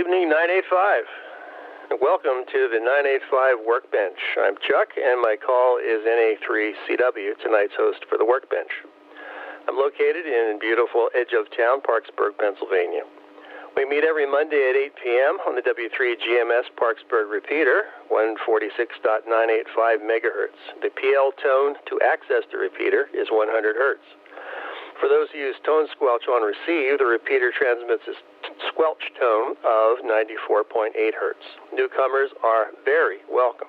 evening, 985. Welcome to the 985 Workbench. I'm Chuck, and my call is NA3CW, tonight's host for the Workbench. I'm located in beautiful edge-of-town Parksburg, Pennsylvania. We meet every Monday at 8 p.m. on the W3GMS Parksburg repeater, 146.985 megahertz. The PL tone to access the repeater is 100 hertz. For those who use tone squelch on receive, the repeater transmits a squelch tone of 94.8 hertz. Newcomers are very welcome.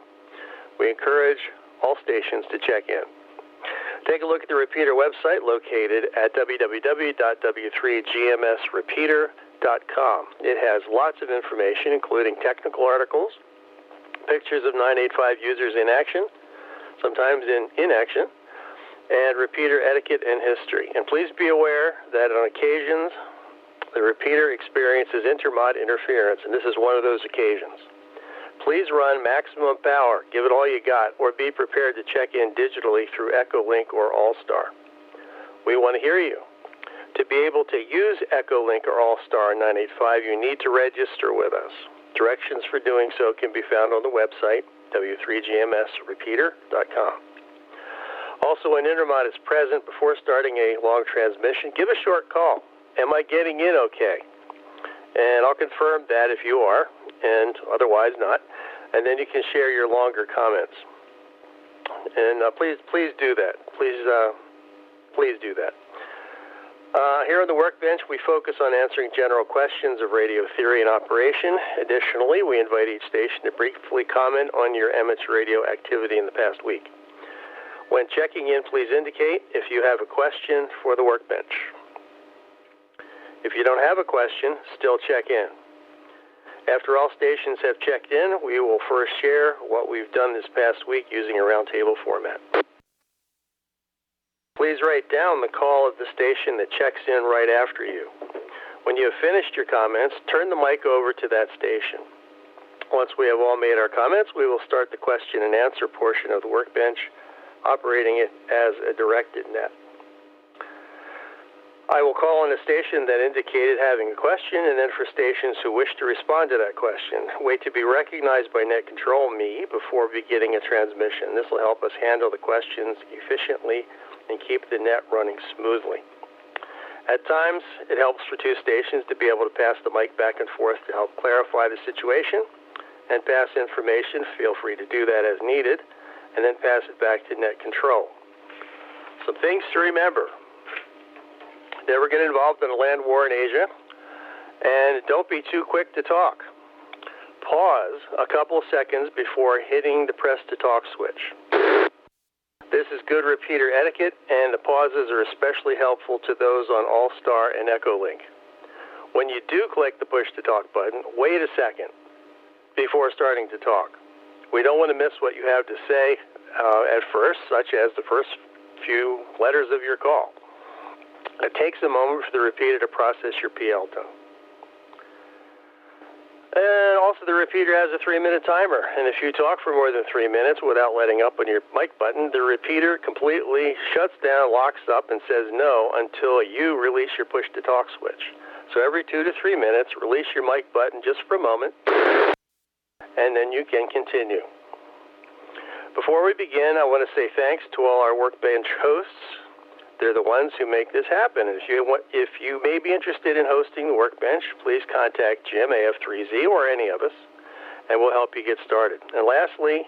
We encourage all stations to check in. Take a look at the repeater website located at www.w3gmsrepeater.com. It has lots of information, including technical articles, pictures of 985 users in action, sometimes in inaction, and repeater etiquette and history. And please be aware that on occasions, the repeater experiences intermod interference, and this is one of those occasions. Please run maximum power, give it all you got, or be prepared to check in digitally through Echolink or All-Star. We want to hear you. To be able to use Echolink or All-Star 985, you need to register with us. Directions for doing so can be found on the website, w3gmsrepeater.com. Also, when intermod is present before starting a long transmission, give a short call. Am I getting in okay? And I'll confirm that if you are, and otherwise not. And then you can share your longer comments. And please do that. Please do that. Here on the Workbench, we focus on answering general questions of radio theory and operation. Additionally, we invite each station to briefly comment on your amateur radio activity in the past week. When checking in, please indicate if you have a question for the Workbench. If you don't have a question, still check in. After all stations have checked in, we will first share what we've done this past week using a roundtable format. Please write down the call of the station that checks in right after you. When you have finished your comments, turn the mic over to that station. Once we have all made our comments, we will start the question and answer portion of the Workbench, operating it as a directed net. I will call on a station that indicated having a question, and then for stations who wish to respond to that question, wait to be recognized by net control me before beginning a transmission. This will help us handle the questions efficiently and keep the net running smoothly. At times, it helps for two stations to be able to pass the mic back and forth to help clarify the situation and pass information. Feel free to do that as needed, and then pass it back to net control. Some things to remember. Never get involved in a land war in Asia, and don't be too quick to talk. Pause a couple of seconds before hitting the press to talk switch. This is good repeater etiquette, and the pauses are especially helpful to those on All-Star and Echolink. When you do click the push to talk button, wait a second before starting to talk. We don't want to miss what you have to say at first, such as the first few letters of your call. It takes a moment for the repeater to process your PL tone. And also the repeater has a 3-minute timer, and if you talk for more than 3 minutes without letting up on your mic button, the repeater completely shuts down, locks up, and says no until you release your push to talk switch. So every 2 to 3 minutes, release your mic button just for a moment, and then you can continue. Before we begin, I want to say thanks to all our Workbench hosts. They're the ones who make this happen. If you may be interested in hosting the Workbench, please contact Jim, AF3Z, or any of us, and we'll help you get started. And lastly,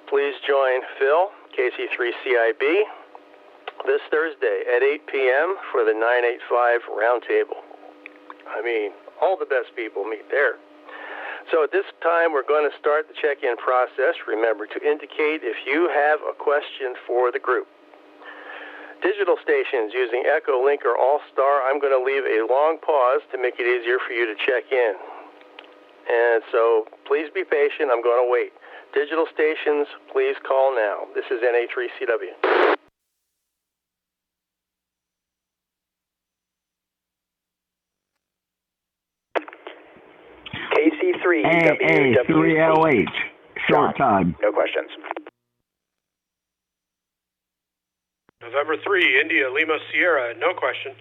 please join Phil, KC3CIB, this Thursday at 8 p.m. for the 985 Roundtable. I mean, all the best people meet there. So at this time, we're going to start the check-in process. Remember to indicate if you have a question for the group. Digital stations using Echolink or All-Star, I'm going to leave a long pause to make it easier for you to check in. And so please be patient. I'm going to wait. Digital stations, please call now. This is NA3CW. AA3LH. Short time. No questions. November 3, India, Lima, Sierra, no question.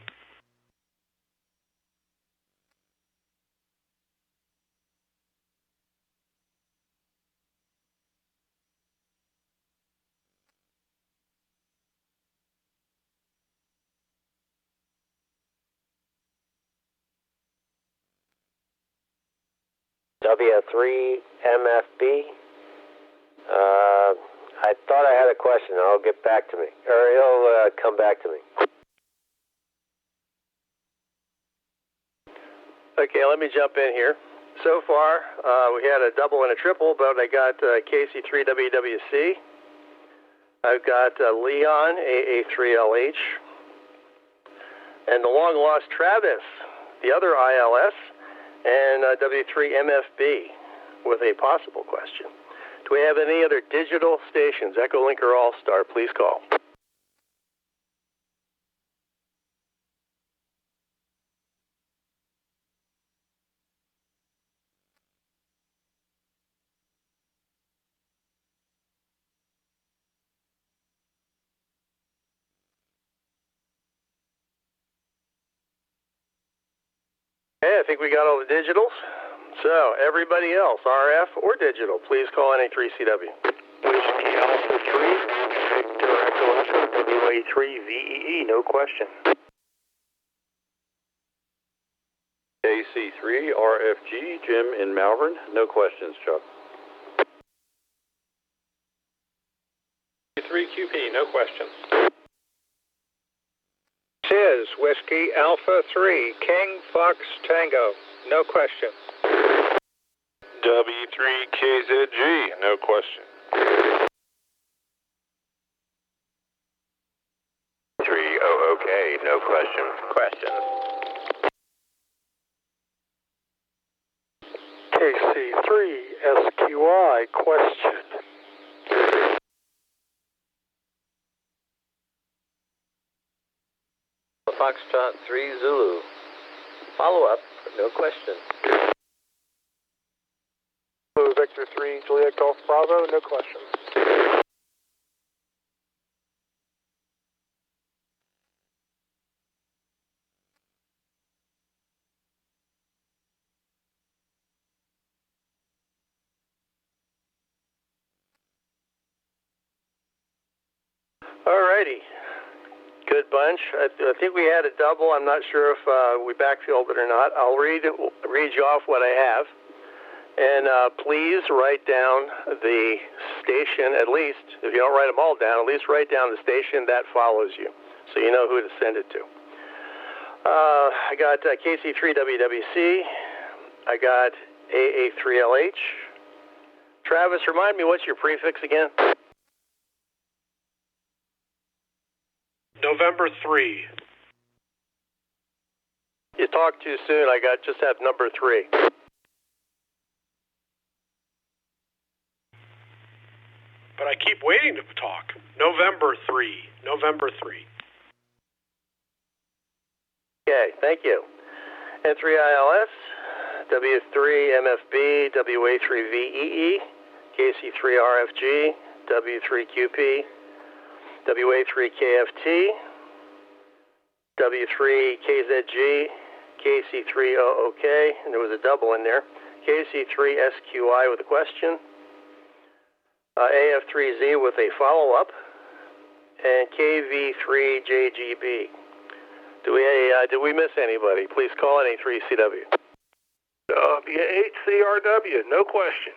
W3MFB. I thought I had a question. I'll get back to me. Or he'll come back to me. Okay, let me jump in here. So far, we had a double and a triple, but I got KC3WWC. I've got Leon, AA3LH. And the long-lost Travis, the other ILS, and W3MFB with a possible question. Do we have any other digital stations? Echo Link or All-Star, please call. Okay, I think we got all the digitals. So, everybody else, RF or digital, please call NA3CW. Whiskey Alpha 3, Victor Echo Echo, WA3VEE, no question. AC3 RFG, Jim in Malvern, no questions, Chuck. 3QP, no questions. Says Whiskey Alpha 3, King Fox Tango, no question. W3KZG, no question. 300K, no question. Questions. KC3SQI, question. Foxtrot 3 Zulu. Follow up, but no question. Victor 3 Juliet Golf Bravo, no questions. Alrighty. Good bunch. I think we had a double. I'm not sure if we backfilled it or not. I'll read you off what I have. And please write down the station, at least, if you don't write them all down, at least write down the station that follows you, so you know who to send it to. I got KC3WWC. I got AA3LH. Travis, remind me, what's your prefix again? November 3. You talked too soon. I just have number 3. But I keep waiting to talk. November 3. November 3. Okay, thank you. N3ILS, W3MFB, WA3VEE, KC3RFG, W3QP, WA3KFT, W3KZG, KC3OOK, and there was a double in there, KC3SQI with a question, AF3Z with a follow-up, and KV3JGB. Did we miss anybody? Please call NA3CW. W8CRW, no question.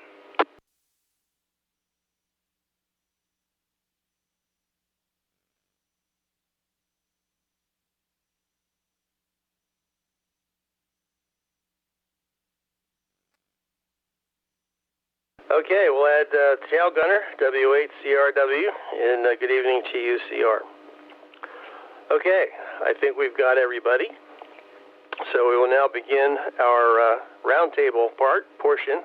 Okay, we'll add Tail Gunner, W8CRW, and good evening to you, CR. Okay, I think we've got everybody. So we will now begin our roundtable portion,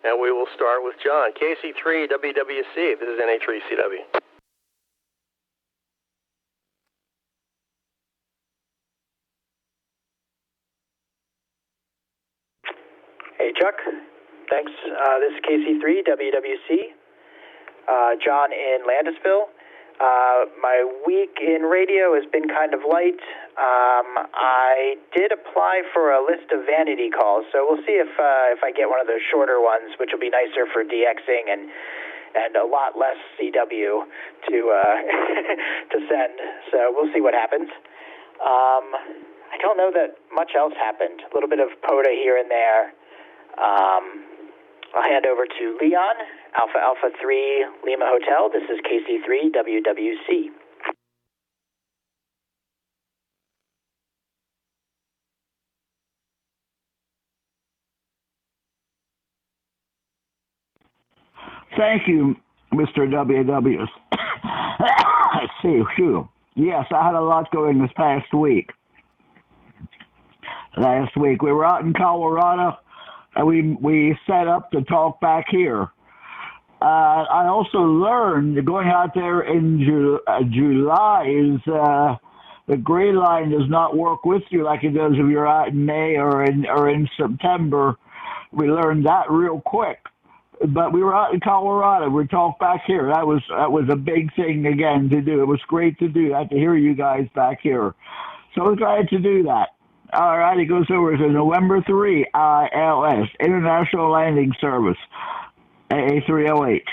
and we will start with John. KC3WWC, this is NA3CW. Hey, Chuck. Thanks. This is KC3WWC. John in Landisville. My week in radio has been kind of light. I did apply for a list of vanity calls, so we'll see if I get one of those shorter ones, which will be nicer for DXing and a lot less CW to to send. So we'll see what happens. I don't know that much else happened. A little bit of POTA here and there. I'll hand over to Leon, Alpha Alpha 3 Lima Hotel. This is KC3 WWC. Thank you, Mr. WW. Yes, I had a lot going this past week. Last week we were out in Colorado, and we set up to talk back here. I also learned going out there in July is the gray line does not work with you like it does if you're out in May or in September. We learned that real quick. But we were out in Colorado. We talked back here. That was a big thing again to do. It was great to do that, to hear you guys back here. So I was glad to do that. All right, it goes over to November 3, ILS, International Landing Service, AA308.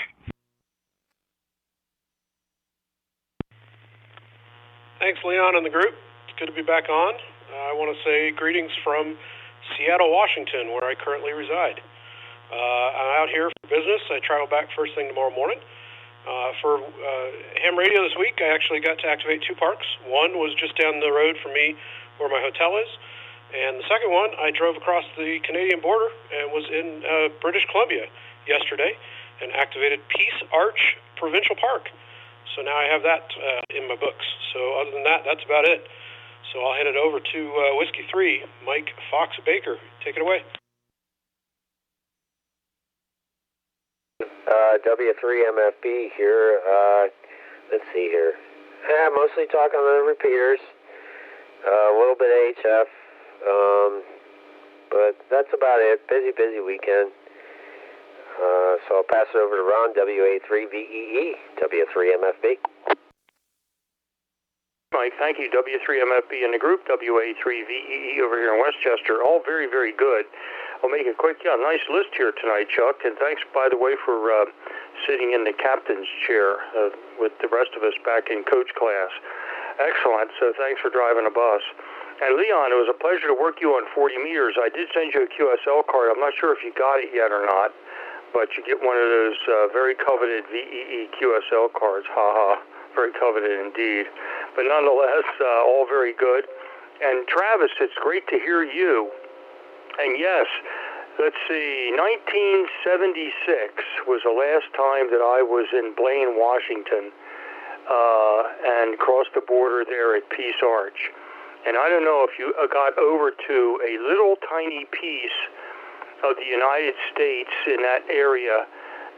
Thanks, Leon and the group. It's good to be back on. I want to say greetings from Seattle, Washington, where I currently reside. I'm out here for business. I travel back first thing tomorrow morning. For ham radio this week, I actually got to activate 2 parks. One was just down the road from me where my hotel is. And the second one, I drove across the Canadian border and was in British Columbia yesterday and activated Peace Arch Provincial Park. So now I have that in my books. So other than that, that's about it. So I'll hand it over to Whiskey 3, Mike Fox Baker. Take it away. W3MFB here. Let's see here. Mostly talk on the repeaters. A little bit of HF. But that's about it. Busy weekend. So I'll pass it over to Ron, WA3VEE, W3MFB. Mike, thank you. W3MFB in the group, WA3VEE over here in Westchester. All very, very good. I'll make a quick, nice list here tonight, Chuck. And thanks, by the way, for sitting in the captain's chair with the rest of us back in coach class. Excellent. So thanks for driving a bus. And Leon, it was a pleasure to work you on 40 meters. I did send you a QSL card. I'm not sure if you got it yet or not, but you get one of those very coveted VEE QSL cards. Very coveted indeed. But nonetheless, all very good. And Travis, it's great to hear you. And yes, let's see, 1976 was the last time that I was in Blaine, Washington, and crossed the border there at Peace Arch. And I don't know if you got over to a little tiny piece of the United States in that area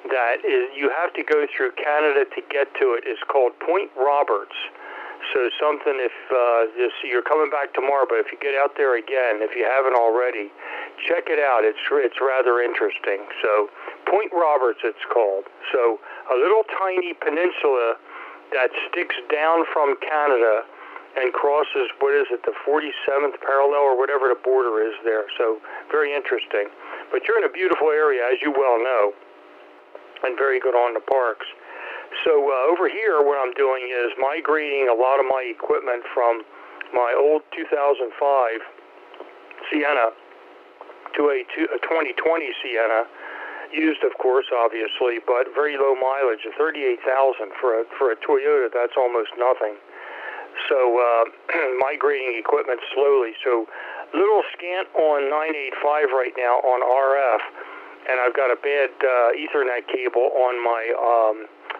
that is, you have to go through Canada to get to it. It's called Point Roberts. So something, if you're coming back tomorrow, but if you get out there again, if you haven't already, check it out. It's rather interesting. So Point Roberts, it's called. So a little tiny peninsula that sticks down from Canada and crosses, what is it, the 47th parallel or whatever the border is there. So very interesting. But you're in a beautiful area, as you well know, and very good on the parks. So over here, what I'm doing is migrating a lot of my equipment from my old 2005 Sienna to a 2020 Sienna, used, of course, obviously, but very low mileage, 38,000 for a Toyota. That's almost nothing. So migrating equipment slowly. So little scant on 985 right now on RF, and I've got a bad Ethernet cable on my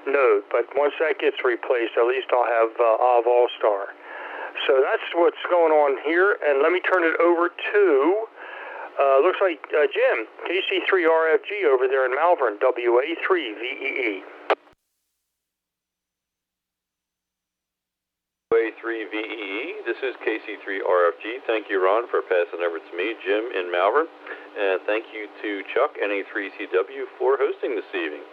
node, but once that gets replaced, at least I'll have AV All-Star. So that's what's going on here, and let me turn it over to, looks like Jim, KC3RFG over there in Malvern, WA3VEE. WA3VEE, this is KC3RFG. Thank you, Ron, for passing over to me, Jim in Malvern, and thank you to Chuck, NA3CW, for hosting this evening.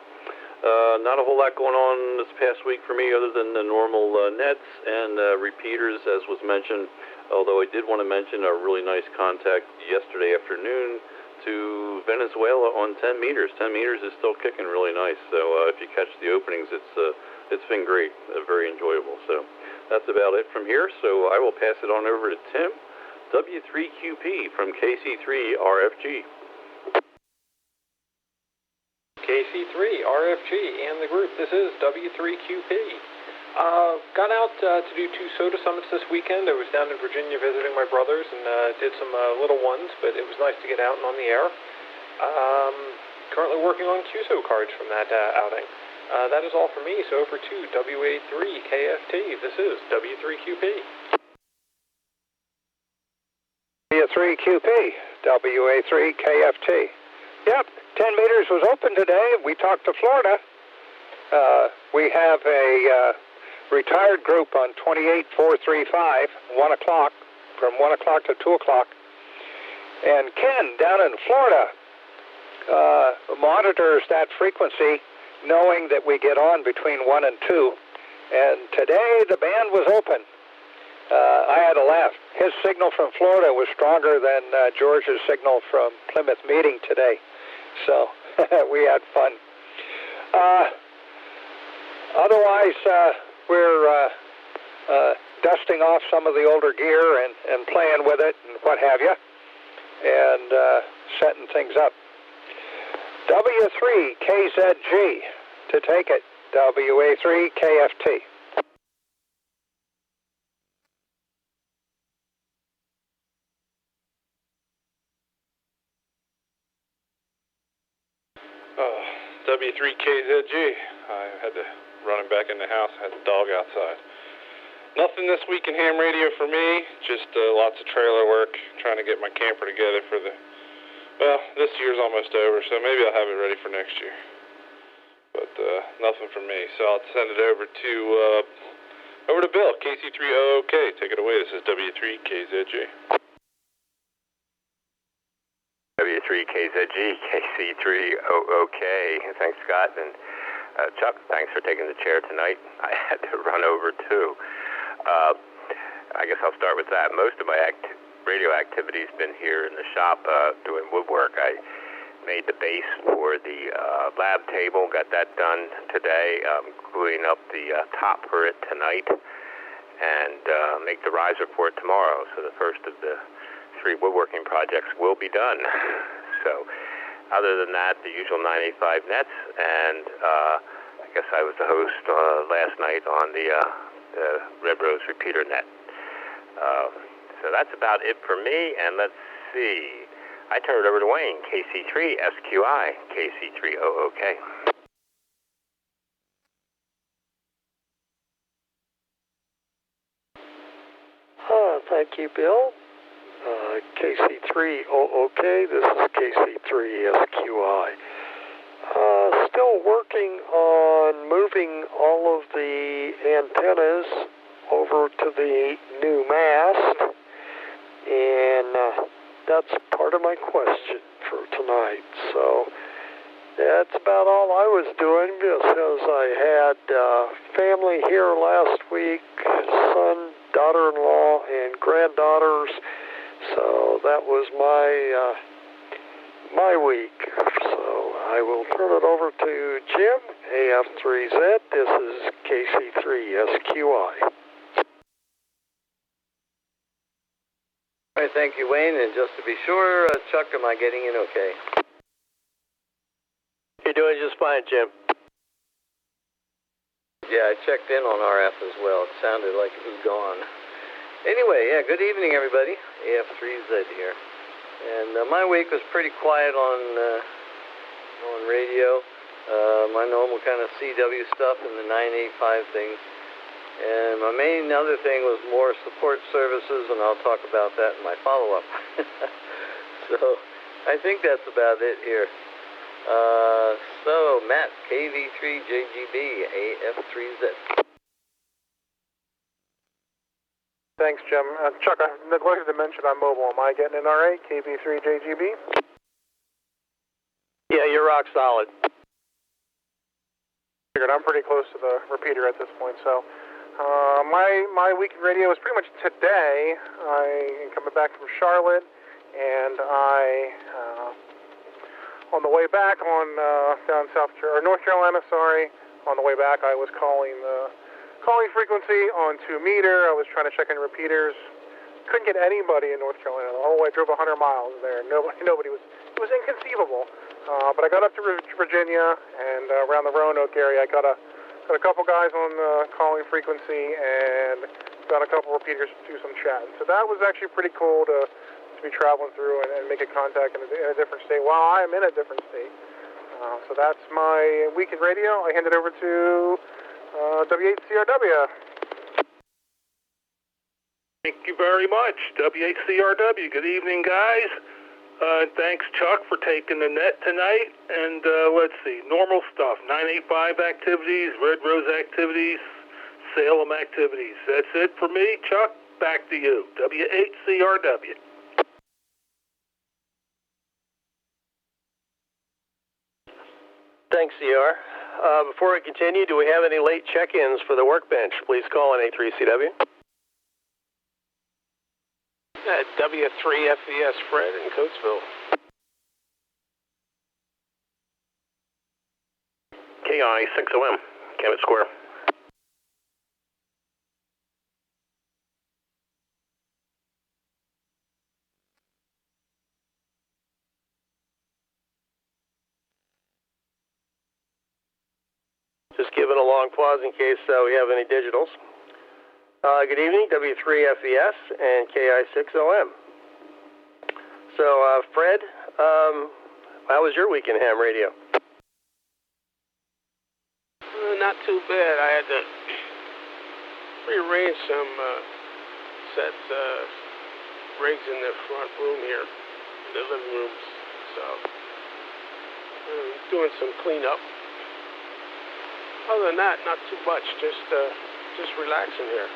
Not a whole lot going on this past week for me other than the normal nets and repeaters, as was mentioned, although I did want to mention a really nice contact yesterday afternoon to Venezuela on 10 meters. 10 meters is still kicking really nice, so if you catch the openings, it's been great, very enjoyable. So that's about it from here, so I will pass it on over to Tim, W3QP from KC3RFG. KC3, RFG, and the group. This is W3QP. Got out to do 2 SOTA summits this weekend. I was down in Virginia visiting my brothers and did some little ones, but it was nice to get out and on the air. Currently working on QSO cards from that outing. That is all for me, so over to WA3KFT. This is W3QP. W3QP, WA3KFT. Yep, 10 meters was open today. We talked to Florida. We have a retired group on 28435, 1 o'clock, from 1 o'clock to 2 o'clock. And Ken, down in Florida, monitors that frequency, knowing that we get on between 1 and 2. And today the band was open. I had to laugh. His signal from Florida was stronger than George's signal from Plymouth meeting today. So we had fun. Otherwise, we're dusting off some of the older gear and playing with it and what have you, and setting things up. W3KZG to take it. WA3KFT. W3KZG. I had to run him back in the house. I had the dog outside. Nothing this week in ham radio for me. Just lots of trailer work, trying to get my camper together for the... Well, this year's almost over, so maybe I'll have it ready for next year. But nothing from me. So I'll send it over to Bill, KC3OOK. Take it away. This is W3KZG. W3KZG, KC3OOK. Thanks, Scott. And Chuck, thanks for taking the chair tonight. I had to run over, too. I guess I'll start with that. Most of my radio activity's been here in the shop doing woodwork. I made the base for the lab table, got that done today. Gluing up the top for it tonight, and make the riser for it tomorrow. So the first of the 3 woodworking projects will be done. So other than that, the usual 985 nets, and I guess I was the host last night on the Red Rose repeater net. So that's about it for me, and let's see. I turn it over to Wayne, KC3SQI, KC3OOK. Thank you, Bill. KC3OOK, this is KC3SQI. Still working on moving all of the antennas over to the new mast, and that's part of my question for tonight. So that's about all I was doing, because I had family here last week, son, daughter-in-law, and granddaughters. So that was my week. So I will turn it over to Jim, AF3Z. This is KC3SQI. All right, thank you, Wayne. And just to be sure, Chuck, am I getting in okay? You're doing just fine, Jim. Yeah, I checked in on RF as well. It sounded like it was gone. Anyway, yeah, good evening, everybody. AF3Z here. And my week was pretty quiet on radio. My normal kind of CW stuff and the 985 thing. And my main other thing was more support services, and I'll talk about that in my follow-up. So I think that's about it here. So, Matt, KV3JGB, AF3Z. Thanks, Jim. Chuck, I neglected to mention I'm mobile. Am I getting in all right? KB3JGB? Yeah, you're rock solid. Figured I'm pretty close to the repeater at this point, so... My week in radio is pretty much today. I am coming back from Charlotte, and on the way back down North Carolina, on the way back I was calling frequency on 2 meter. I was trying to check in repeaters. Couldn't get anybody in North Carolina. The whole way I drove 100 miles there. Nobody was. It was inconceivable. But I got up to Virginia and around the Roanoke area. I got a couple guys on the calling frequency and got a couple repeaters to do some chatting. So that was actually pretty cool to be traveling through and make a contact in a different state while I'm in a different state. So that's my week in radio. I hand it over to W8CRW. Thank you very much, W8CRW. Good evening, guys. Thanks, Chuck, for taking the net tonight. And let's see, normal stuff, 985 activities, Red Rose activities, Salem activities. That's it for me. Chuck, back to you, W8CRW. Thanks, CR. Before we continue, do we have any late check-ins for the workbench? Please call in A3CW. W3FES Fred in Coatesville. KI6OM, Kennett Square. Just giving a long pause in case we have any digitals. Good evening, W3FES and KI6OM. So, Fred, how was your week in ham radio? Not too bad. I had to rearrange some set rigs in the front room here, the living rooms. So, doing some cleanup. Other than that, not too much. Just relaxing here.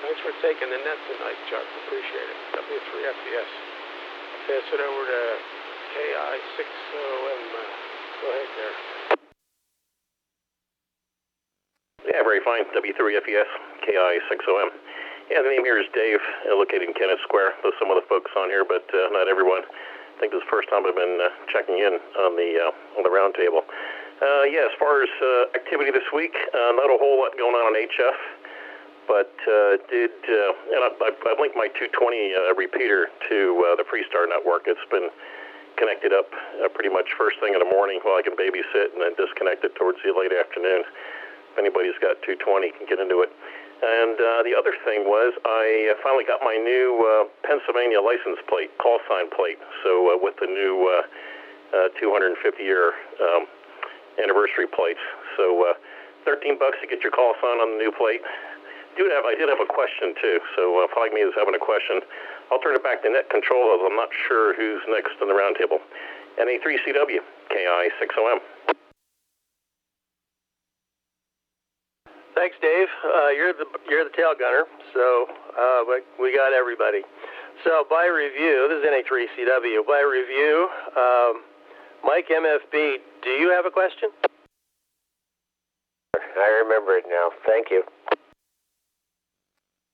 Thanks for taking the net tonight, Chuck. Appreciate it. W3FES. Pass it over to KI6OM. Go ahead there. Yeah, very fine. W3FES, KI6OM. Yeah, the name here is Dave, located in Kennett Square. There's some other folks on here, but not everyone. I think this is the first time I've been checking in on the round table. Yeah, as far as activity this week, not a whole lot going on HF, but and I linked my 220 repeater to the Freestar network. It's been connected up pretty much first thing in the morning while I can babysit, and then disconnected towards the late afternoon. If anybody's got 220, can get into it. And the other thing was I finally got my new Pennsylvania license plate, call sign plate. So with the new 250-year anniversary plates. So $13 to get your call sign on the new plate. I did have a question too. So Flag Me is having a question. I'll turn it back to net control, as I'm not sure who's next on the roundtable. NA3CW, KI6OM. Thanks, Dave. You're the tail gunner, so we got everybody. So by review, this is NA3CW. By review, Mike MFB, do you have a question? I remember it now. Thank you.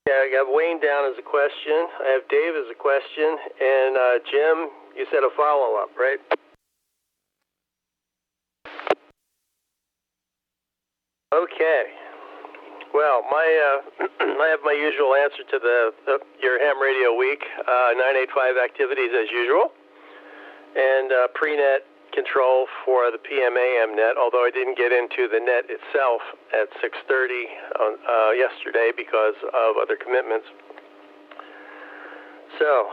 Yeah, I got Wayne down as a question. I have Dave as a question, and Jim, you said a follow-up, right? Okay. Well, I have my usual answer to your ham radio week, 985 activities as usual, and pre-net control for the PM/AM net, although I didn't get into the net itself at 6:30 yesterday because of other commitments. So,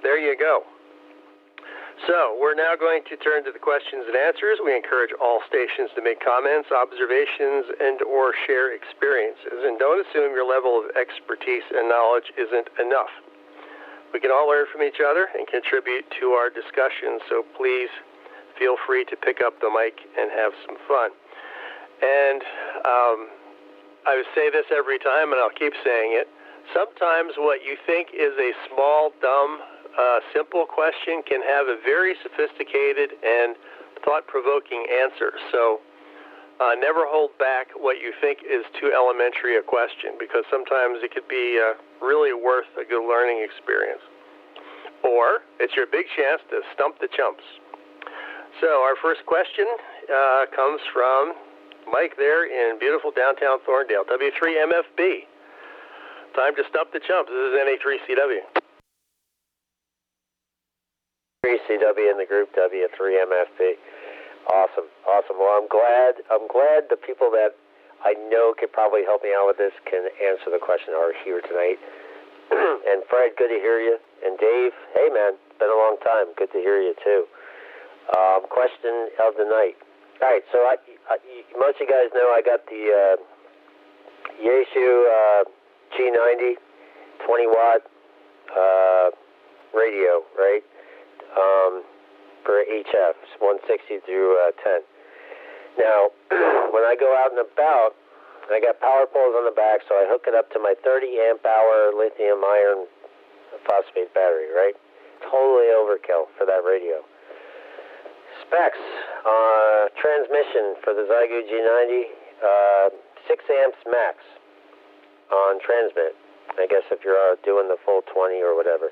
there you go. So, we're now going to turn to the questions and answers. We encourage all stations to make comments, observations, and or share experiences. And don't assume your level of expertise and knowledge isn't enough. We can all learn from each other and contribute to our discussion, so please feel free to pick up the mic and have some fun. And I would say this every time, and I'll keep saying it. Sometimes what you think is a small, dumb, simple question can have a very sophisticated and thought-provoking answer. So never hold back what you think is too elementary a question, because sometimes it could be really worth a good learning experience. Or it's your big chance to stump the chumps. So our first question comes from Mike there in beautiful downtown Thorndale, W3MFB. Time to stump the chumps. This is NA3CW. A3CW in the group, W3MFB. Awesome. Well, I'm glad the people that I know could probably help me out with this can answer the question are here tonight. And Fred, good to hear you. And Dave, hey man, it's been a long time. Good to hear you too. Question of the night. All right, so most of you guys know I got the Yaesu G90 20-watt radio, right? For HF, 160 through 10. Now, when I go out and about, I got power poles on the back, so I hook it up to my 30 amp hour lithium iron phosphate battery, right? Totally overkill for that radio. Specs, transmission for the Zygo G90, 6 amps max on transmit. I guess if you're doing the full 20 or whatever.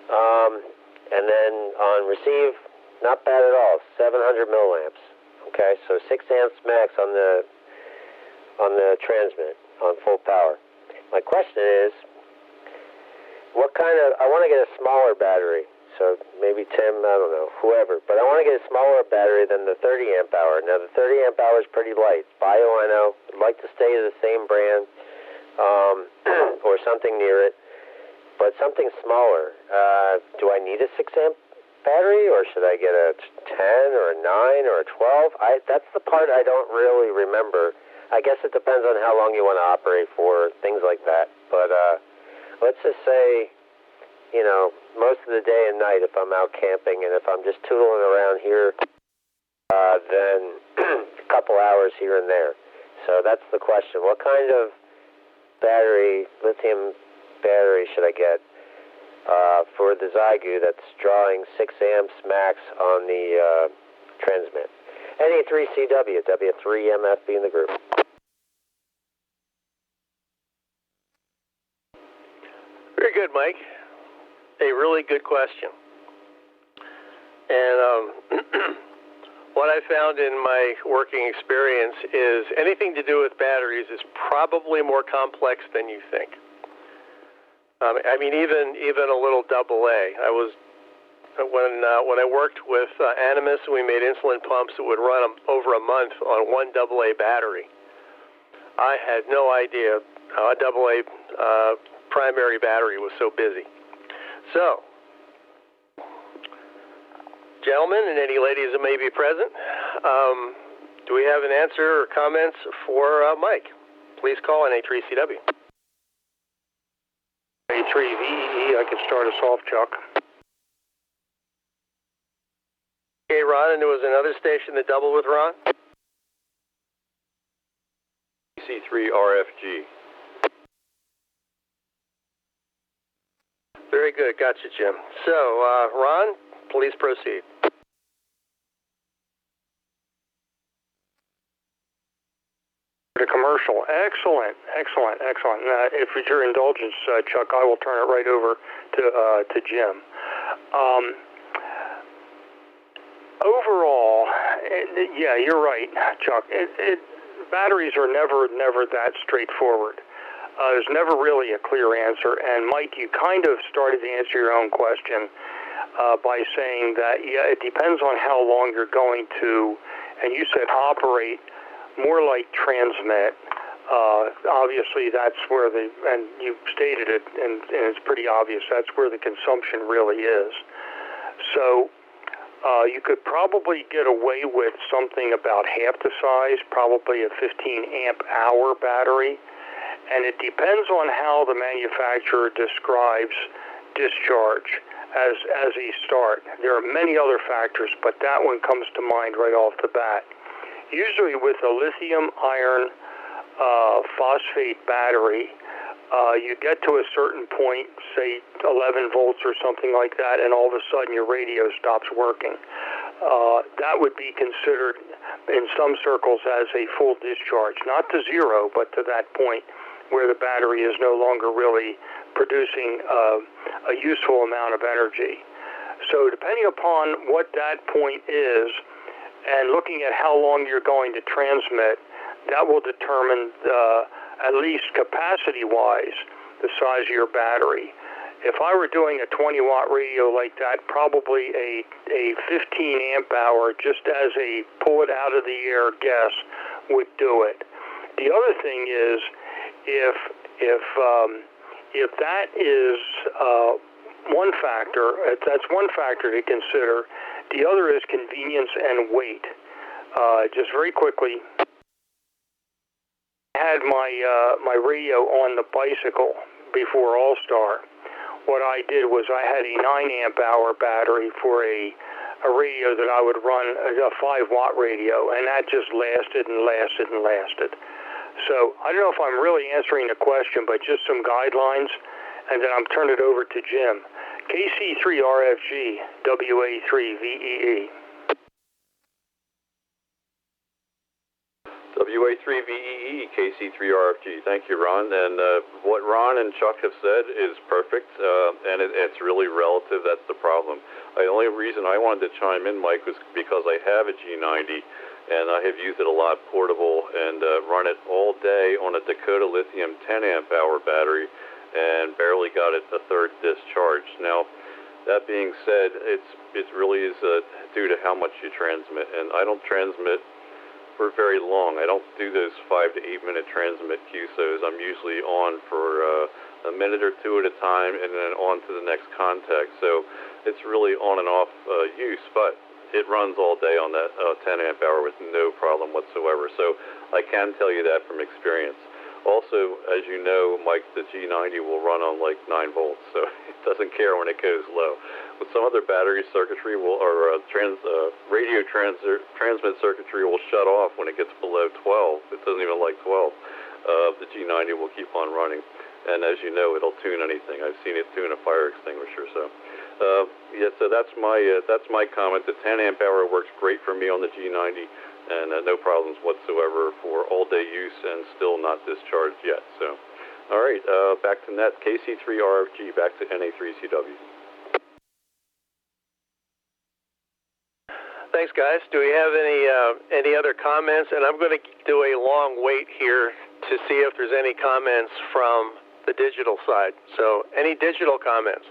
And then on receive, not bad at all, 700 milliamps. Okay, so 6 amps max on the transmit on full power. My question is, what kind of? I want to get a smaller battery. So maybe Tim, I don't know, whoever. But I want to get a smaller battery than the 30 amp hour. Now the 30 amp hour is pretty light. Bio-NO. I'd like to stay to the same brand or something near it. But something smaller. Do I need a 6 amp battery, or should I get a 10 or a 9 or a 12? That's the part I don't really remember. I guess it depends on how long you want to operate for, things like that. But let's just say, you know, most of the day and night if I'm out camping, and if I'm just tootling around here, then a couple hours here and there. So that's the question. What kind of battery, lithium battery, should I get for the Zygo that's drawing 6 amps max on the transmit? NA3CW, W3MFB in the group. Very good, Mike. A really good question. And what I found in my working experience is anything to do with batteries is probably more complex than you think. I mean, even a little AA. I was when I worked with Animus, we made insulin pumps that would run over a month on one AA battery. I had no idea how a AA primary battery was so busy. So, gentlemen and any ladies that may be present, do we have an answer or comments for Mike? Please call on A3CW. A3VEE, I can start us off, Chuck. Okay, Ron, and there was another station that doubled with Ron? C3RFG. Very good. Gotcha, Jim. So, Ron, please proceed. The commercial. Excellent. If with your indulgence, Chuck, I will turn it right over to Jim. Overall, yeah, you're right, Chuck. Batteries are never that straightforward. There's never really a clear answer. And Mike, you kind of started to answer your own question by saying that, yeah, it depends on how long you're going to, and you said operate, more like transmit. Obviously, that's where and you stated it, and it's pretty obvious, that's where the consumption really is. So you could probably get away with something about half the size, probably a 15 amp hour battery. And it depends on how the manufacturer describes discharge as a start. There are many other factors, but that one comes to mind right off the bat. Usually with a lithium iron phosphate battery, you get to a certain point, say 11 volts or something like that, and all of a sudden your radio stops working. That would be considered in some circles as a full discharge, not to zero, but to that point where the battery is no longer really producing a useful amount of energy. So depending upon what that point is, and looking at how long you're going to transmit, that will determine, at least capacity-wise, the size of your battery. if I were doing a 20-watt radio like that, probably a 15 amp hour, just as a pull it out of the air guess, would do it. The other thing is, if that is one factor, that's one factor to consider. The other is convenience and weight. Just very quickly, I had my radio on the bicycle before All-Star. What I did was I had a 9 amp hour battery for a radio that I would run, a 5-watt radio, and that just lasted and lasted and lasted. So I don't know if I'm really answering the question, but just some guidelines, and then I'm turning it over to Jim. KC3RFG, WA3VEE. WA3VEE, KC3RFG. Thank you, Ron. And what Ron and Chuck have said is perfect, and it's really relative. That's the problem. The only reason I wanted to chime in, Mike, was because I have a G90, and I have used it a lot portable and run it all day on a Dakota Lithium 10 amp hour battery and barely got it a third discharge. Now, that being said, it really is due to how much you transmit, and I don't transmit for very long. I don't do those 5 to 8 minute transmit QSOs. I'm usually on for a minute or two at a time and then on to the next contact. So it's really on and off use, but it runs all day on that 10 amp hour with no problem whatsoever. So I can tell you that from experience. Also, as you know, Mike, the G90 will run on like 9 volts, so it doesn't care when it goes low. With some other battery circuitry radio transmit circuitry will shut off when it gets below 12. It doesn't even like 12. The G90 will keep on running, and as you know, it'll tune anything. I've seen it tune a fire extinguisher. So that's my comment. The 10 amp hour works great for me on the G90. And no problems whatsoever for all-day use and still not discharged yet. So, all right, back to net, KC3RFG, back to NA3CW. Thanks, guys. Do we have any other comments? And I'm going to do a long wait here to see if there's any comments from the digital side. So, any digital comments?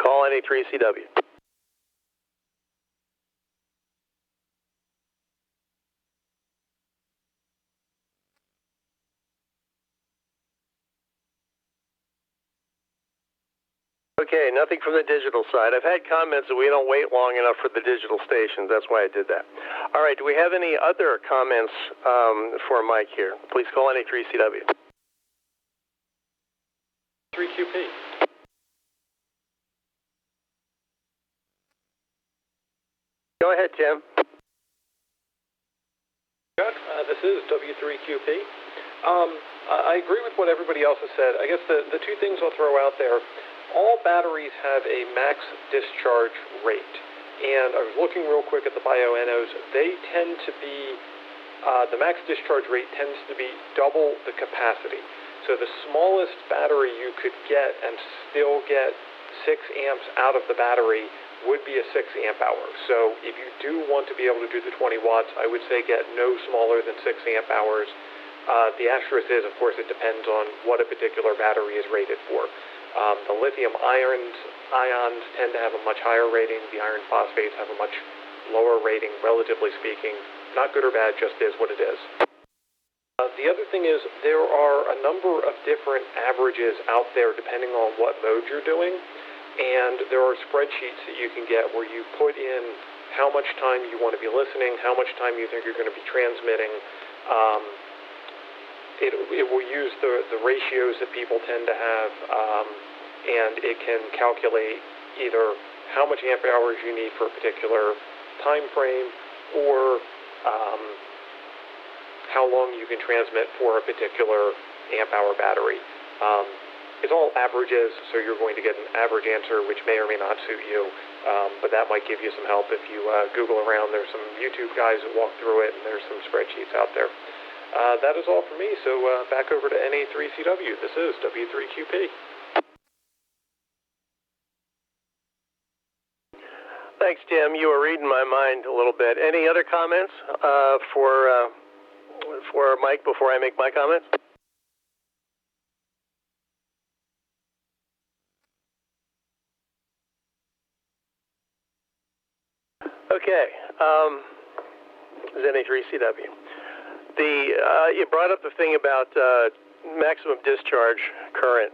Call NA3CW. Okay, nothing from the digital side. I've had comments that we don't wait long enough for the digital stations. That's why I did that. All right, do we have any other comments for Mike here? Please call NA3CW. 3QP. Go ahead, Tim. This is W3QP. I agree with what everybody else has said. I guess the two things I'll throw out there, all batteries have a max discharge rate. And I was looking real quick at the bioNOs. They tend to be, the max discharge rate tends to be double the capacity. So the smallest battery you could get and still get 6 amps out of the battery would be a 6 amp hour. So if you do want to be able to do the 20 watts, I would say get no smaller than 6 amp hours. The asterisk is, of course, it depends on what a particular battery is rated for. The lithium ions tend to have a much higher rating. The iron phosphates have a much lower rating, relatively speaking. Not good or bad, just is what it is. The other thing is there are a number of different averages out there depending on what mode you're doing. And there are spreadsheets that you can get where you put in how much time you want to be listening, how much time you think you're going to be transmitting. It will use the ratios that people tend to have, and it can calculate either how much amp hours you need for a particular time frame or how long you can transmit for a particular amp hour battery. It's all averages, so you're going to get an average answer, which may or may not suit you, but that might give you some help if you Google around. There's some YouTube guys that walk through it, and there's some spreadsheets out there. That is all for me, so back over to NA3CW. This is W3QP. Thanks, Tim. You were reading my mind a little bit. Any other comments for Mike before I make my comments? Okay. ZNA3CW. You brought up the thing about maximum discharge current.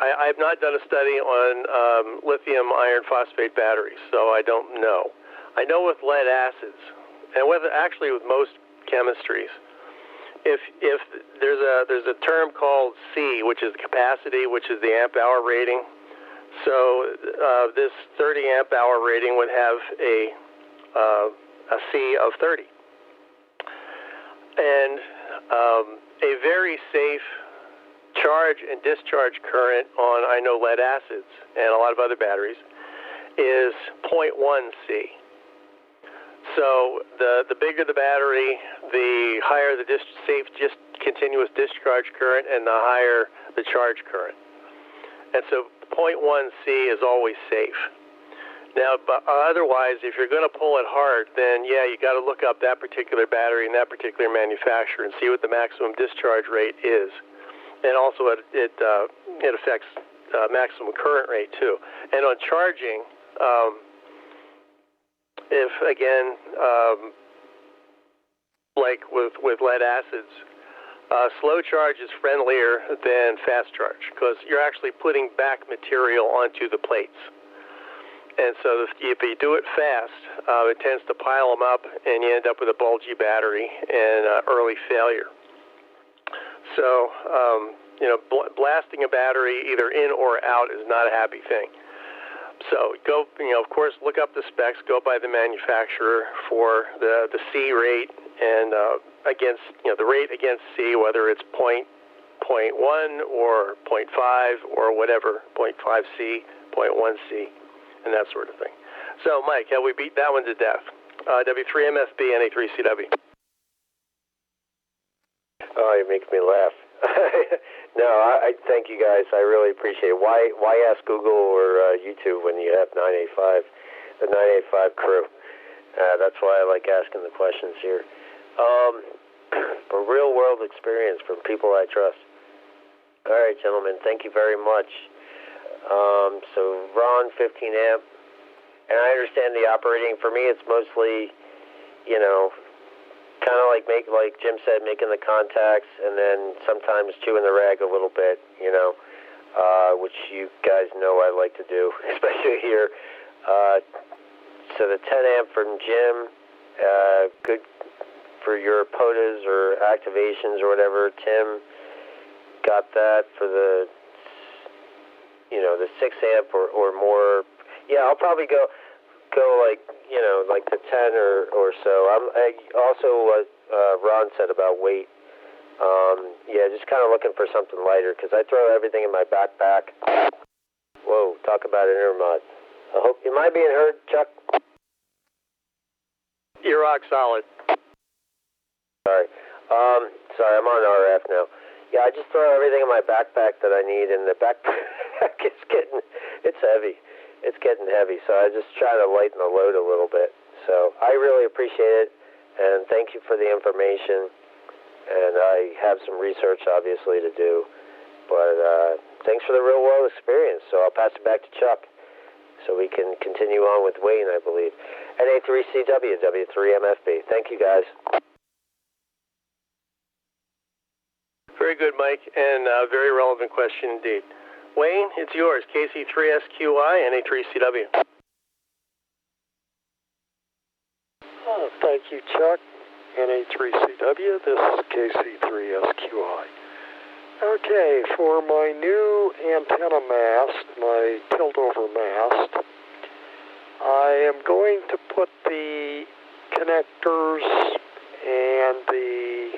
I've not done a study on lithium iron phosphate batteries, so I don't know. I know with lead acids, and actually with most chemistries, if there's a term called C, which is the capacity, which is the amp hour rating. So this 30 amp hour rating would have a C of 30, and a very safe charge and discharge current on, I know, lead acids and a lot of other batteries is 0.1 C. So the bigger the battery, the higher the safe continuous discharge current, and the higher the charge current. And so 0.1 C is always safe. Now, but otherwise, if you're going to pull it hard, then yeah, you got to look up that particular battery and that particular manufacturer and see what the maximum discharge rate is. And also, it affects maximum current rate too. And on charging, if again, like with lead acids, slow charge is friendlier than fast charge because you're actually putting back material onto the plates. And so if you do it fast, it tends to pile them up, and you end up with a bulgy battery and early failure. So, blasting a battery either in or out is not a happy thing. So go, of course, look up the specs, go by the manufacturer for the C rate and against, the rate against C, whether it's 0.1 or 0.5 or whatever, 0.5 C, 0.1 C, and that sort of thing. So, Mike, have we beat that one to death? W3MFB, NA3CW. Oh, you're making me laugh. No, I thank you guys. I really appreciate it. Why ask Google or YouTube when you have 985, the 985 crew? That's why I like asking the questions here. A real-world experience from people I trust. All right, gentlemen, thank you very much. So Ron, 15 amp, and I understand the operating. For me, it's mostly, kind of like Jim said, making the contacts, and then sometimes chewing the rag a little bit, which you guys know I like to do, especially here. So the 10 amp from Jim, good for your POTAs or activations or whatever. Tim got that for the, the 6 amp or more. Yeah, I'll probably go like the 10 or so. I also, Ron said about weight. Just kind of looking for something lighter because I throw everything in my backpack. Whoa, talk about an intermod. I hope, am I being heard, Chuck? You're rock solid. Sorry. Sorry, I'm on RF now. Yeah, I just throw everything in my backpack that I need, and the backpack it's heavy. It's getting heavy, so I just try to lighten the load a little bit. So I really appreciate it, and thank you for the information. And I have some research, obviously, to do. But thanks for the real-world experience. So I'll pass it back to Chuck so we can continue on with Wayne, I believe. NA3CW, W3MFB. Thank you, guys. Very good, Mike, and very relevant question indeed. Wayne, it's yours. KC3SQI, NA3CW. Thank you, Chuck. NA3CW, this is KC3SQI. Okay, for my new antenna mast, my tilt-over mast, I am going to put the connectors and the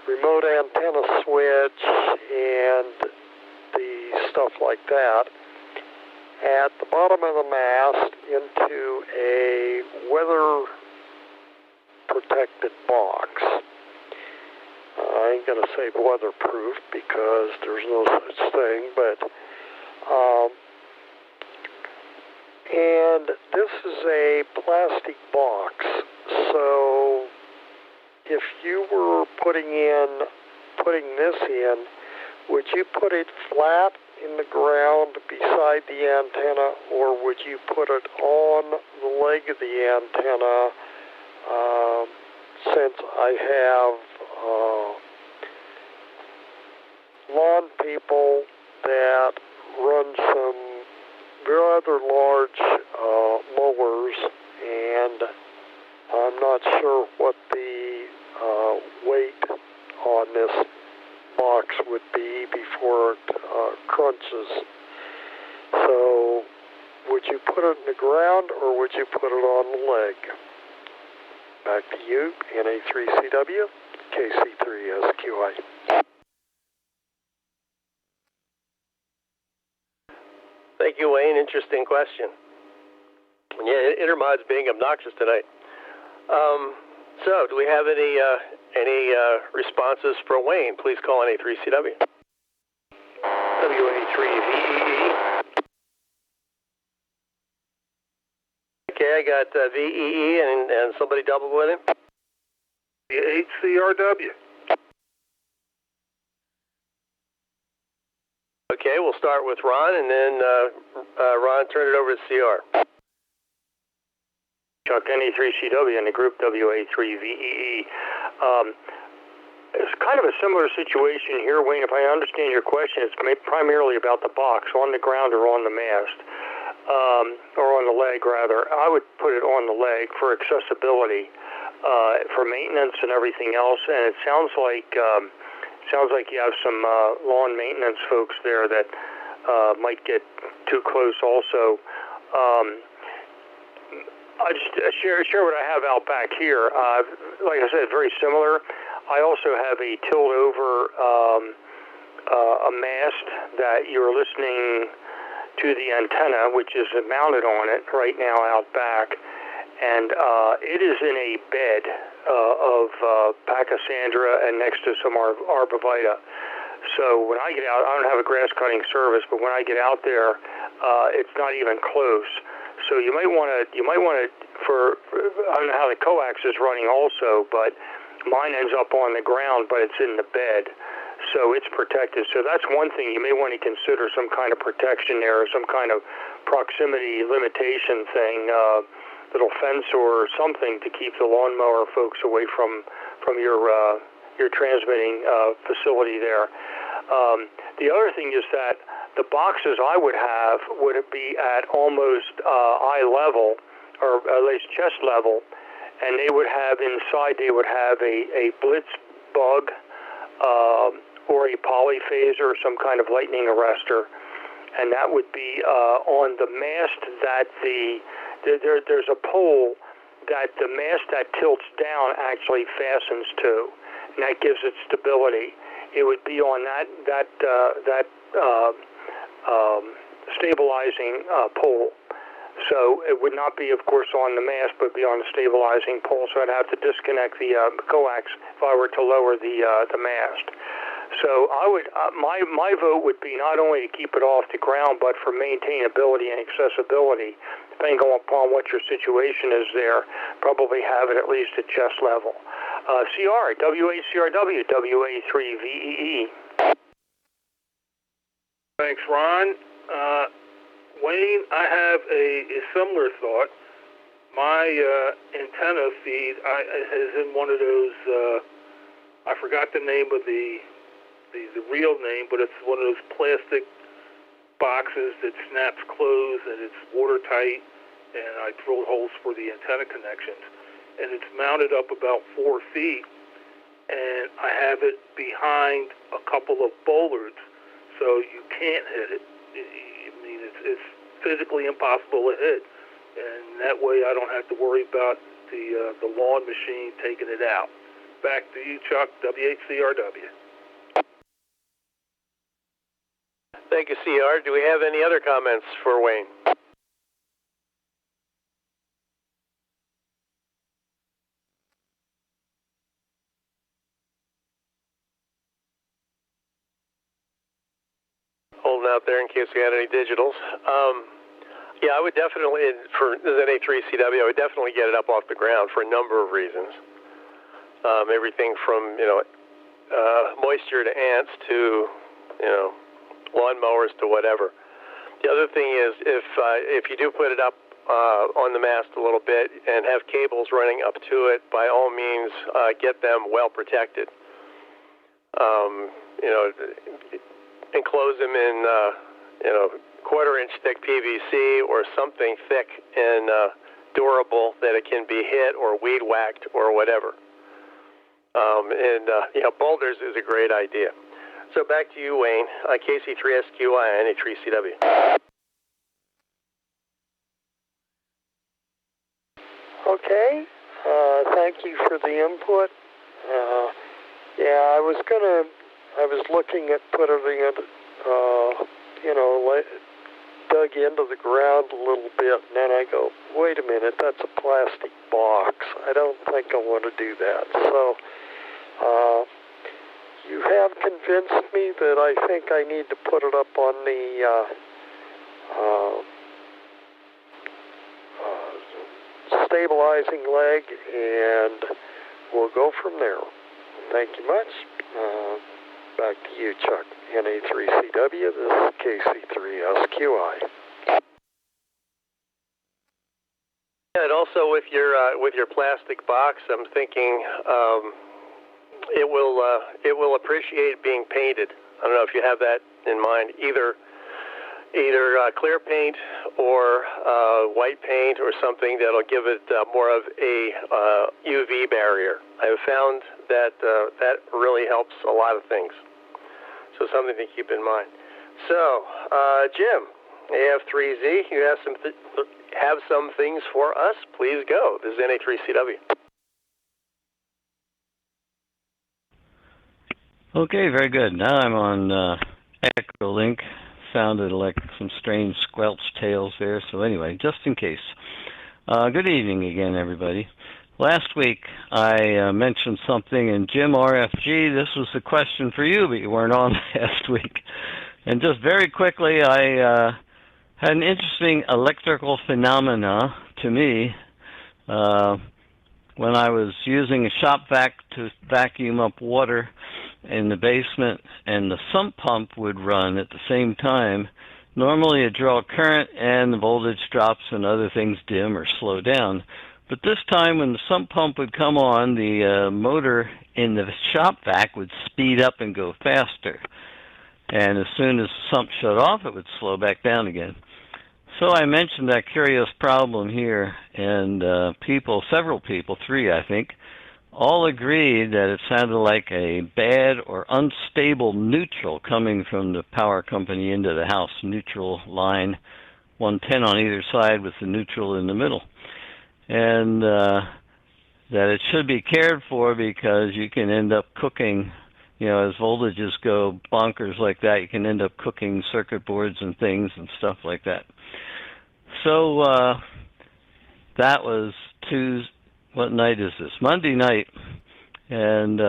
remote antenna switch and the stuff like that at the bottom of the mast into a weather protected box. I ain't going to say weatherproof because there's no such thing, but and this is a plastic box, so if you were putting this in would you put it flat in the ground beside the antenna, or would you put it on the leg of the antenna? Since I have lawn people that run some rather large mowers, and I'm not sure what the weight on this box would be before it crunches. So would you put it in the ground, or would you put it on the leg? Back to you, NA3CW, KC3SQI. Thank you, Wayne. Interesting question. Yeah, Intermod's being obnoxious tonight. So, do we have any responses for Wayne? Please call NA3CW. WA3VEE. Okay, I got VEE and somebody doubled with him. HCRW. Okay, we'll start with Ron, and then Ron, turn it over to CR. Chuck, NA3CW and the group WA3VEE. It's kind of a similar situation here, Wayne. If I understand your question, it's primarily about the box, on the ground or on the mast, or on the leg, rather. I would put it on the leg for accessibility, for maintenance and everything else. And it sounds like you have some lawn maintenance folks there that might get too close also. I'll just share what I have out back here. Like I said, very similar. I also have a tilt-over a mast that you're listening to the antenna, which is mounted on it right now out back. And it is in a bed of Pachysandra and next to some arborvitae. So when I get out, I don't have a grass cutting service, but when I get out there, it's not even close. So you might want to, for I don't know how the coax is running also, but mine ends up on the ground, but it's in the bed, so it's protected. So that's one thing you may want to consider, some kind of protection there, or some kind of proximity limitation thing, little fence or something to keep the lawnmower folks away from your transmitting facility there. The other thing is that the boxes I would have would be at almost eye level, or at least chest level, and they would have inside, they would have a blitz bug or a polyphaser or some kind of lightning arrestor, and that would be on the mast that there's a pole that the mast that tilts down actually fastens to, and that gives it stability. It would be on that stabilizing pole. So it would not be, of course, on the mast, but be on the stabilizing pole. So I'd have to disconnect the coax if I were to lower the mast. So I would my vote would be not only to keep it off the ground, but for maintainability and accessibility, depending upon what your situation is there, probably have it at least at chest level. CR, WACRW, WA3VEE. Thanks, Ron. Wayne, I have a similar thought. My antenna feed is in one of those, I forgot the name of the real name, but it's one of those plastic boxes that snaps closed and it's watertight, and I drilled holes for the antenna connections. And it's mounted up about 4 feet, and I have it behind a couple of bollards, so you can't hit it. I mean, it's physically impossible to hit, and that way I don't have to worry about the lawn machine taking it out. Back to you, Chuck, WHCRW. Thank you, CR. Do we have any other comments for Wayne? Holding out there in case we had any digitals. Yeah, I would definitely, for NA3CW, I would definitely get it up off the ground for a number of reasons. Everything from, moisture to ants to lawnmowers to whatever. The other thing is if you do put it up on the mast a little bit and have cables running up to it, by all means get them well protected. Enclose them in quarter-inch thick PVC or something thick and durable that it can be hit or weed whacked or whatever. Boulders is a great idea. So back to you, Wayne. KC3SQI, NA3CW. Okay. Thank you for the input. I was looking at putting it, dug into the ground a little bit, and then I go, wait a minute, that's a plastic box. I don't think I want to do that. So, you have convinced me that I think I need to put it up on the stabilizing leg, and we'll go from there. Thank you much. Back to you, Chuck. NA3CW, this is KC3SQI. And also with your plastic box, I'm thinking it will appreciate being painted. I don't know if you have that in mind. Either clear paint or white paint or something that'll give it more of a UV barrier. I have found that that really helps a lot of things. So something to keep in mind. So, Jim, AF3Z, you have some things for us. Please go. This is NA3CW. Okay, very good. Now I'm on Echolink. Sounded like some strange squelch tails there. So anyway, just in case. Good evening again, everybody. Last week I mentioned something, and Jim RFG, this was a question for you, but you weren't on last week. And just very quickly, I had an interesting electrical phenomena to me when I was using a shop vac to vacuum up water in the basement, and the sump pump would run at the same time. Normally it draw current and the voltage drops and other things dim or slow down. But this time when the sump pump would come on, the motor in the shop vac would speed up and go faster. And as soon as the sump shut off, it would slow back down again. So I mentioned that curious problem here, and several people, 3 I think, all agreed that it sounded like a bad or unstable neutral coming from the power company into the house. Neutral line, 110 on either side with the neutral in the middle. And that it should be cared for because you can end up cooking, as voltages go bonkers like that, you can end up cooking circuit boards and things and stuff like that. So that was Tuesday. What night is this? Monday night. And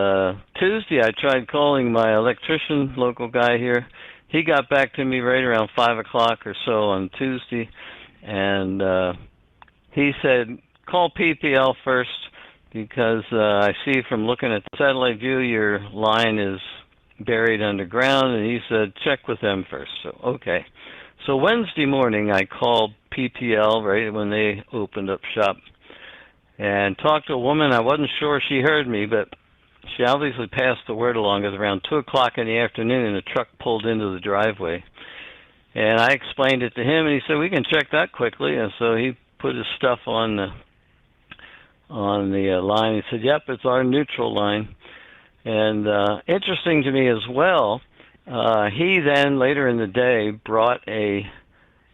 Tuesday I tried calling my electrician, local guy here. He got back to me right around 5 o'clock or so on Tuesday. And he said, call PPL first because I see from looking at the satellite view your line is buried underground. And he said, check with them first. So, okay. So Wednesday morning I called PPL right when they opened up shop and talked to a woman. I wasn't sure she heard me, but she obviously passed the word along. It was around 2 o'clock in the afternoon, and a truck pulled into the driveway. And I explained it to him, and he said, we can check that quickly. And so he put his stuff on the line. He said, yep, it's our neutral line. And interesting to me as well, he then, later in the day, brought a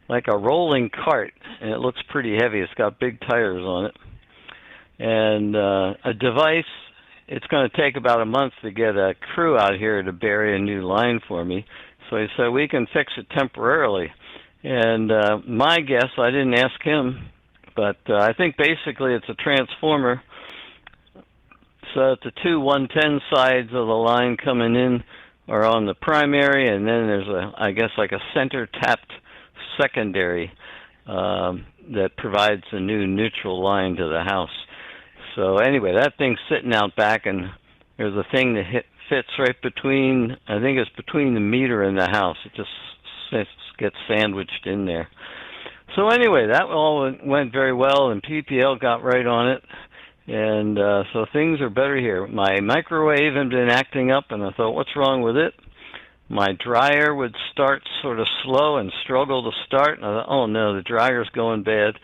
rolling cart, and it looks pretty heavy. It's got big tires on it. And a device, it's going to take about a month to get a crew out here to bury a new line for me. So he said, we can fix it temporarily. And my guess, I didn't ask him, but I think basically it's a transformer. So that the 2 110 sides of the line coming in are on the primary, and then there's a center tapped secondary that provides a new neutral line to the house. So anyway, that thing's sitting out back, and there's a thing that fits right between, I think it's between the meter and the house. It just gets sandwiched in there. So anyway, that all went very well, and PPL got right on it. And so things are better here. My microwave had been acting up, and I thought, what's wrong with it? My dryer would start sort of slow and struggle to start. And I thought, oh no, the dryer's going bad.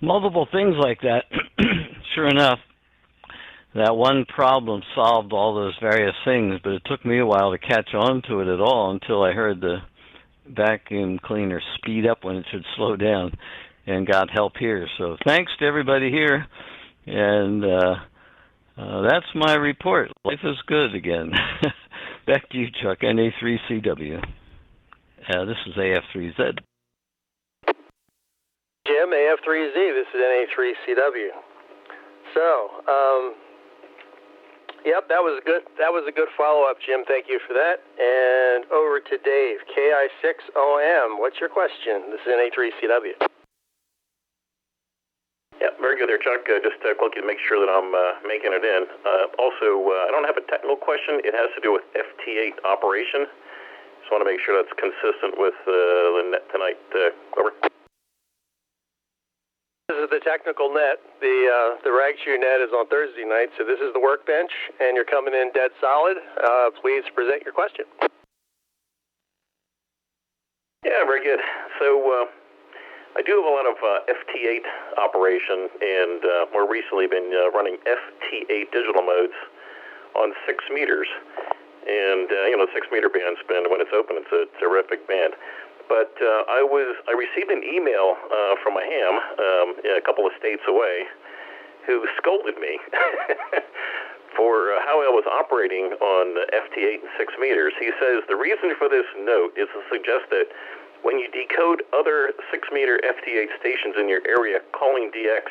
Multiple things like that. Sure enough, that one problem solved all those various things, but it took me a while to catch on to it at all until I heard the vacuum cleaner speed up when it should slow down and got help here. So thanks to everybody here. And that's my report. Life is good again. Back to you, Chuck, NA3CW. This is AF3Z. Jim, AF3Z, this is NA3CW. So, yep, that was a good follow-up, Jim. Thank you for that. And over to Dave, KI6OM. What's your question? This is NA3CW. Yeah, very good there, Chuck. Just quickly to make sure that I'm making it in. Also, I don't have a technical question. It has to do with FT8 operation. Just want to make sure that's consistent with the net tonight. Over. This is the technical net. The rag shoe net is on Thursday night, so this is the workbench, and you're coming in dead solid. Please present your question. Yeah, very good. So, I do have a lot of FT8 operation, and more recently been running FT8 digital modes on 6 meters. And, 6-meter band's been, when it's open, it's a terrific band. But I received an email from a ham a couple of states away who scolded me for how I was operating on FT8 and 6 meters. He says the reason for this note is to suggest that when you decode other 6-meter FT8 stations in your area calling DX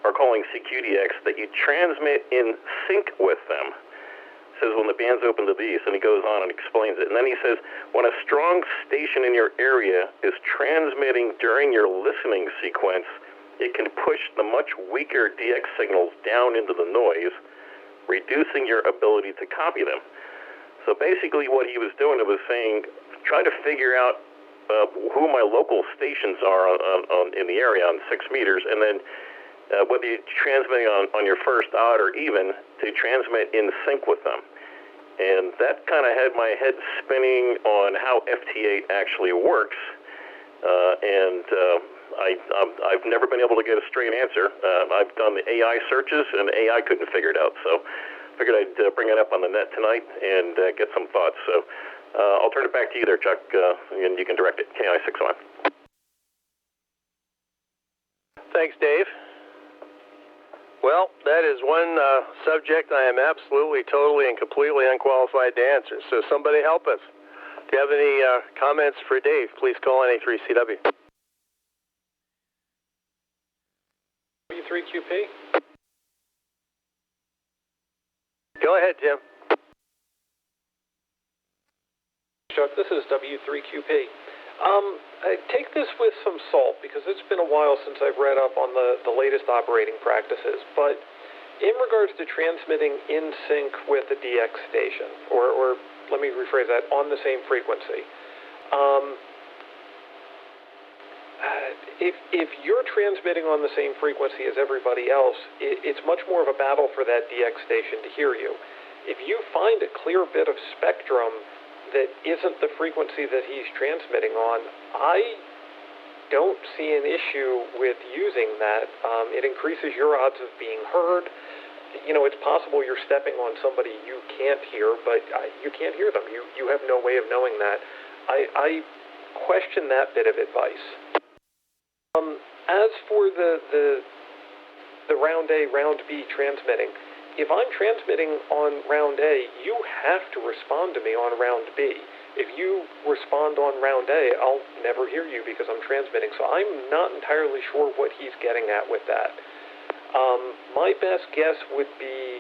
or calling CQDX, that you transmit in sync with them. Says when the band's open to these, and he goes on and explains it. And then he says, when a strong station in your area is transmitting during your listening sequence, it can push the much weaker DX signals down into the noise, reducing your ability to copy them. So basically what he was doing, it was saying, try to figure out who my local stations are in the area on 6 meters, and then whether you're transmitting on your first odd or even, to transmit in sync with them. And that kind of had my head spinning on how FT8 actually works, and I've never been able to get a straight answer. I've done the AI searches, and AI couldn't figure it out, so figured I'd bring it up on the net tonight and get some thoughts. So I'll turn it back to you there, Chuck, and you can direct it. KI6OM. Thanks, Dave. Well, that is one subject I am absolutely, totally, and completely unqualified to answer. So somebody help us. Do you have any comments for Dave? Please call NA3CW. W3QP. Go ahead, Jim. Chuck, this is W3QP. I take this with some salt because it's been a while since I've read up on the latest operating practices. But in regards to transmitting in sync with the DX station, or let me rephrase that, on the same frequency, if you're transmitting on the same frequency as everybody else, it's much more of a battle for that DX station to hear you. If you find a clear bit of spectrum that isn't the frequency that he's transmitting on, I don't see an issue with using that. It increases your odds of being heard. It's possible you're stepping on somebody you can't hear, but you can't hear them. You have no way of knowing that. I question that bit of advice. As for the round A, round B transmitting, if I'm transmitting on round A, you have to respond to me on round B. If you respond on round A, I'll never hear you because I'm transmitting. So I'm not entirely sure what he's getting at with that. My best guess would be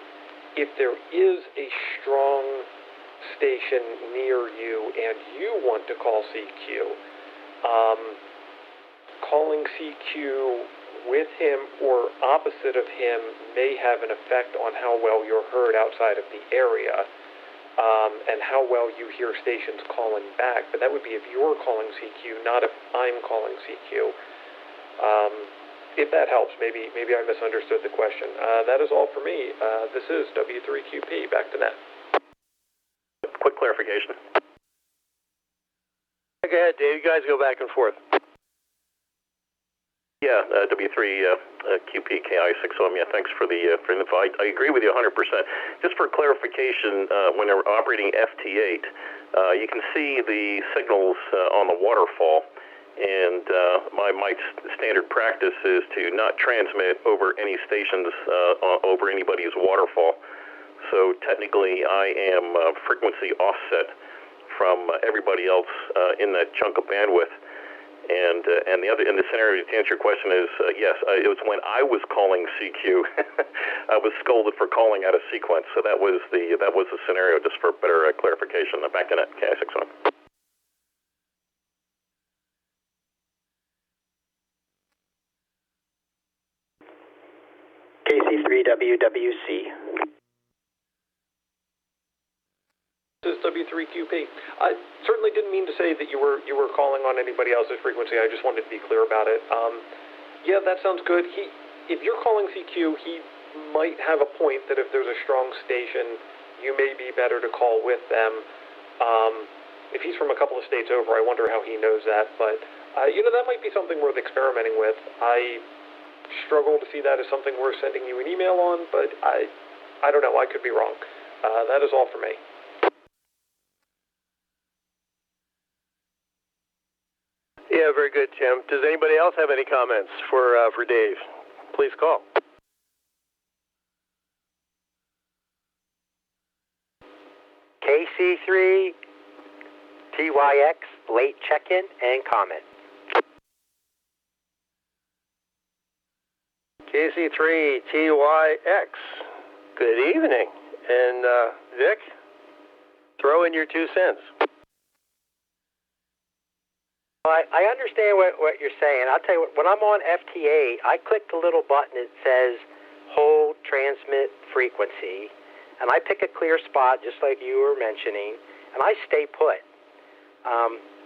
if there is a strong station near you and you want to call CQ, calling CQ with him or opposite of him may have an effect on how well you're heard outside of the area. and how well you hear stations calling back. But that would be if you're calling CQ, not if I'm calling CQ. If that helps, maybe I misunderstood the question. That is all for me. This is W3QP. Back to net. Quick clarification. Go ahead, Dave. You guys go back and forth. Yeah, W3QPKI60M. Yeah, thanks for the info. I agree with you 100%. Just for clarification, when they're operating FT8, you can see the signals on the waterfall. And my standard practice is to not transmit over any stations, over anybody's waterfall. So technically, I am frequency offset from everybody else in that chunk of bandwidth. And the scenario to answer your question is yes. It was when I was calling CQ, I was scolded for calling out of sequence. So that was the scenario. Just for better clarification. Back to that KI61. KC3WWC. This is W3QP. I certainly didn't mean to say that you were calling on anybody else's frequency. I just wanted to be clear about it. Yeah, that sounds good. If you're calling CQ, he might have a point that if there's a strong station, you may be better to call with them. If he's from a couple of states over, I wonder how he knows that. But that might be something worth experimenting with. I struggle to see that as something worth sending you an email on, but I don't know. I could be wrong. That is all for me. Yeah, very good, Tim. Does anybody else have any comments for Dave? Please call. KC3 TYX, late check-in and comment. KC3 TYX, good evening. And Vic, throw in your 2 cents. I understand what you're saying. I'll tell you what, when I'm on FT8, I click the little button that says hold transmit frequency, and I pick a clear spot just like you were mentioning, and I stay put.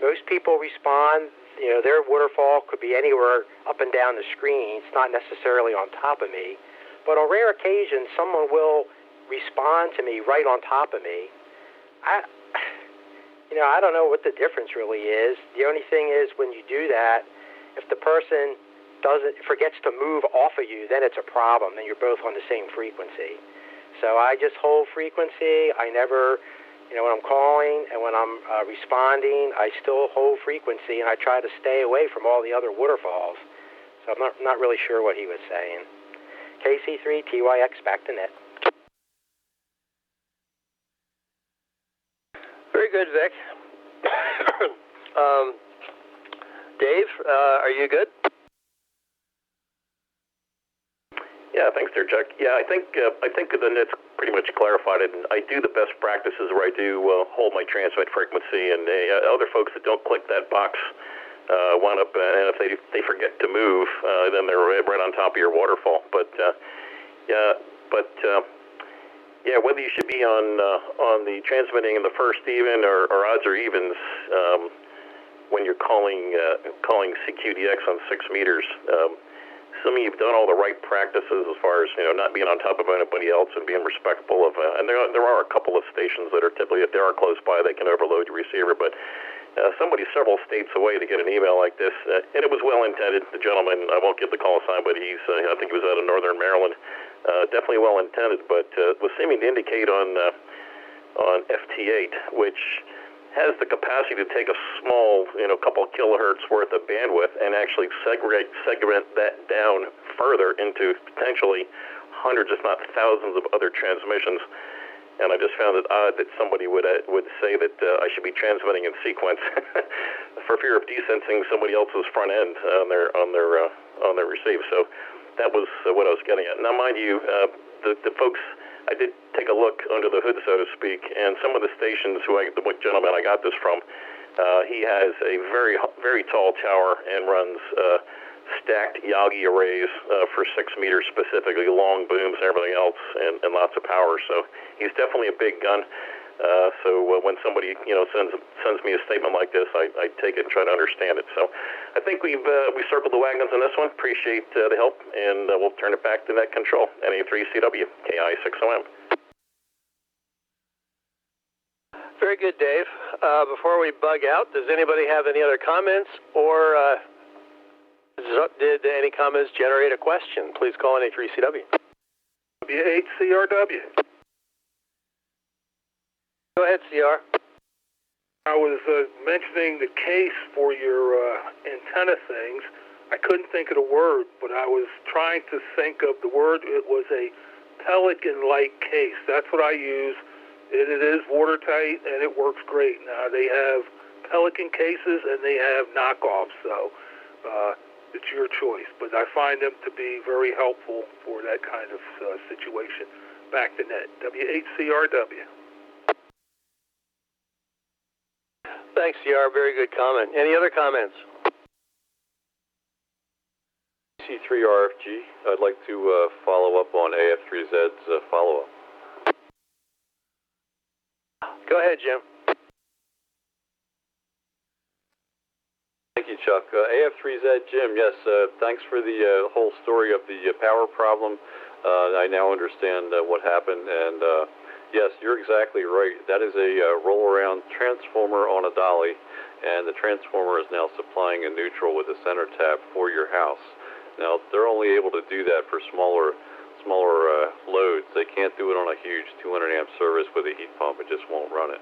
Most people respond, their waterfall could be anywhere up and down the screen. It's not necessarily on top of me, but on rare occasions, someone will respond to me right on top of me. I don't know what the difference really is. The only thing is when you do that, if the person forgets to move off of you, then it's a problem. Then you're both on the same frequency. So I just hold frequency. I never, when I'm calling and when I'm responding, I still hold frequency, and I try to stay away from all the other waterfalls. So I'm not really sure what he was saying. KC3 TYX, back to net. Very good, Vic. Dave, are you good? Yeah, thanks there, Chuck. Yeah, I think the net's pretty much clarified it. And I do the best practices where I do hold my transmit frequency, and other folks that don't click that box wound up, and if they forget to move, then they're right on top of your waterfall. But whether you should be on the transmitting in the first even or odds or evens when you're calling CQDX on 6 meters. Assuming you've done all the right practices as far as not being on top of anybody else and being respectful of, and there are a couple of stations that are typically, if they are close by, they can overload your receiver. But somebody several states away to get an email like this, and it was well intended. The gentleman, I won't give the call sign, but I think he was out of Northern Maryland. Definitely well intended, but was seeming to indicate on FT8, which has the capacity to take a small, couple of kilohertz worth of bandwidth and actually segment that down further into potentially hundreds, if not thousands, of other transmissions. And I just found it odd that somebody would say that I should be transmitting in sequence for fear of desensing somebody else's front end on their receive. So that was what I was getting at. Now, mind you, the folks, I did take a look under the hood, so to speak, and some of the stations the gentleman I got this from, he has a very, very tall tower and runs stacked Yagi arrays for 6 meters specifically, long booms and everything else, and lots of power. So he's definitely a big gun. So when somebody sends me a statement like this, I take it and try to understand it. So I think we circled the wagons on this one. Appreciate the help, and we'll turn it back to Net Control, NA3CW, KI60M. Very good, Dave. Before we bug out, does anybody have any other comments, or did any comments generate a question? Please call NA3CW. W8CRW. Go ahead, CR. I was mentioning the case for your antenna things. I couldn't think of the word, but I was trying to think of the word. It was a pelican-like case. That's what I use. It is watertight, and it works great. Now, they have Pelican cases, and they have knockoffs, so it's your choice. But I find them to be very helpful for that kind of situation. Back to Net, W8CRW. Thanks, CR. Very good comment. Any other comments? C3RFG, I'd like to follow up on AF3Z's follow-up. Go ahead, Jim. Thank you, Chuck. AF3Z, Jim, yes, thanks for the whole story of the power problem. I now understand what happened, and yes, you're exactly right. That is a roll-around transformer on a dolly, and the transformer is now supplying a neutral with a center tap for your house. Now, they're only able to do that for smaller loads. They can't do it on a huge 200-amp service with a heat pump. It just won't run it.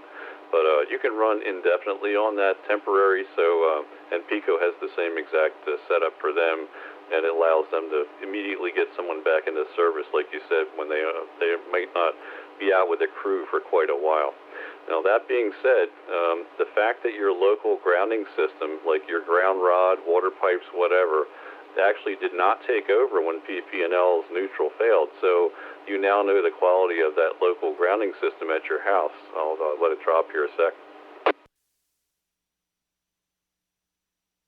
But you can run indefinitely on that temporary, and Pico has the same exact setup for them, and it allows them to immediately get someone back into service, like you said, when they might not be out with a crew for quite a while. Now, that being said, the fact that your local grounding system, like your ground rod, water pipes, whatever, actually did not take over when PP&L's neutral failed. So you now know the quality of that local grounding system at your house. I'll let it drop here a sec.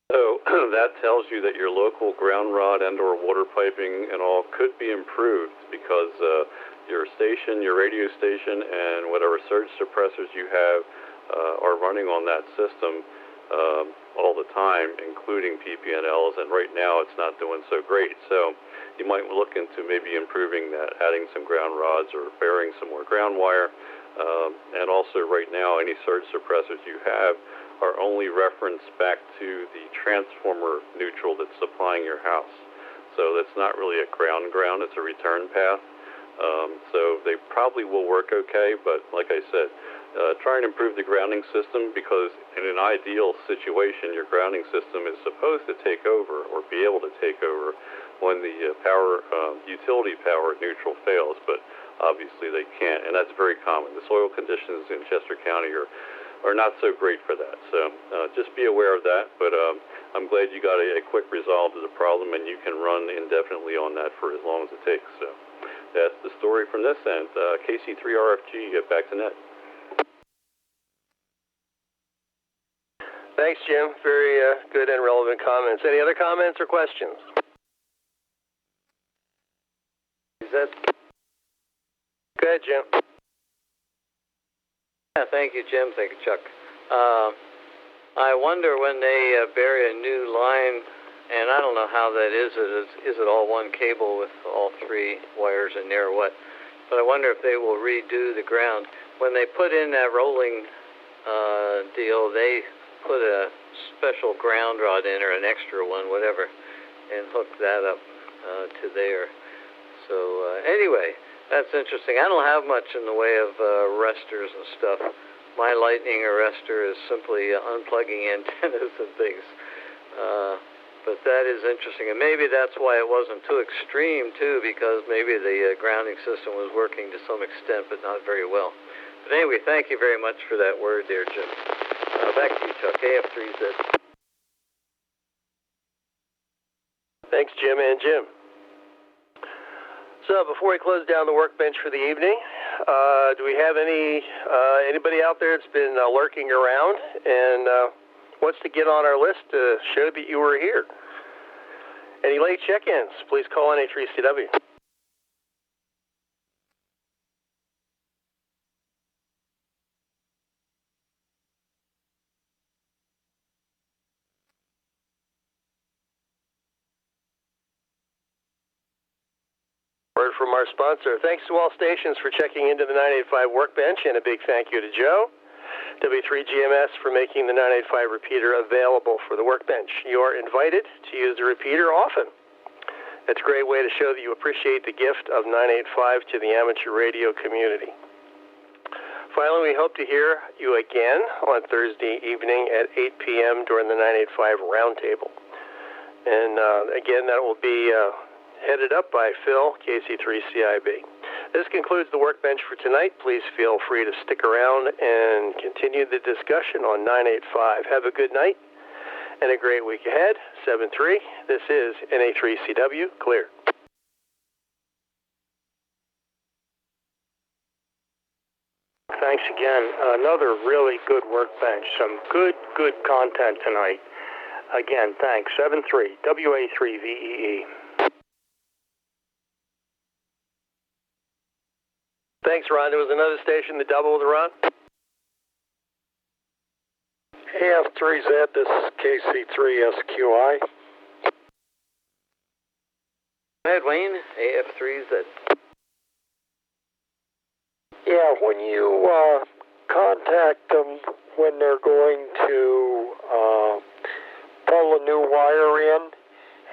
So that tells you that your local ground rod and or water piping and all could be improved, because your station, your radio station, and whatever surge suppressors you have are running on that system all the time, including PP&Ls, and right now it's not doing so great. So you might look into maybe improving that, adding some ground rods or burying some more ground wire. And also right now, any surge suppressors you have are only referenced back to the transformer neutral that's supplying your house. So that's not really a ground, it's a return path. So they probably will work okay, but like I said, try and improve the grounding system, because in an ideal situation, your grounding system is supposed to take over or be able to take over when the utility power neutral fails, but obviously they can't, and that's very common. The soil conditions in Chester County are not so great for that, so just be aware of that, but I'm glad you got a quick resolve to the problem, and you can run indefinitely on that for as long as it takes. So that's the story from this end. KC3RFG, back to Net. Thanks, Jim. Very good and relevant comments. Any other comments or questions? Go ahead, Jim. Yeah, thank you, Jim. Thank you, Chuck. I wonder when they bury a new line, and I don't know how that is. Is it all one cable with all three wires in there or what? But I wonder if they will redo the ground. When they put in that rolling deal, they put a special ground rod in, or an extra one, whatever, and hook that up to there. So anyway, that's interesting. I don't have much in the way of arresters and stuff. My lightning arrestor is simply unplugging antennas and things. But that is interesting, and maybe that's why it wasn't too extreme too, because maybe the grounding system was working to some extent, but not very well. But anyway, thank you very much for that word there, Jim. Back to you, Chuck. AF3Z. Thanks, Jim and Jim. So before we close down the workbench for the evening, do we have anybody out there that's been lurking around and wants to get on our list to show that you were here? Any late check-ins, please call NA3CW. word from our sponsor. Thanks to all stations for checking into the 985 Workbench, and a big thank you to Joe, W3GMS, for making the 985 repeater available for the Workbench. You're invited to use the repeater often. It's a great way to show that you appreciate the gift of 985 to the amateur radio community. Finally, we hope to hear you again on Thursday evening at 8 p.m. during the 985 Roundtable. And again, that will be headed up by Phil, KC3CIB. This concludes the Workbench for tonight. Please feel free to stick around and continue the discussion on 985. Have a good night and a great week ahead. 7-3, this is NA3CW, clear. Thanks again. Another really good Workbench. Some good content tonight. Again, thanks. 7-3, WA3VEE. Thanks, Ron. There was another station that doubled, Ron. AF3Z, this is KC3SQI. Go ahead, Wayne. AF3Z. Yeah, when you contact them when they're going to pull a new wire in,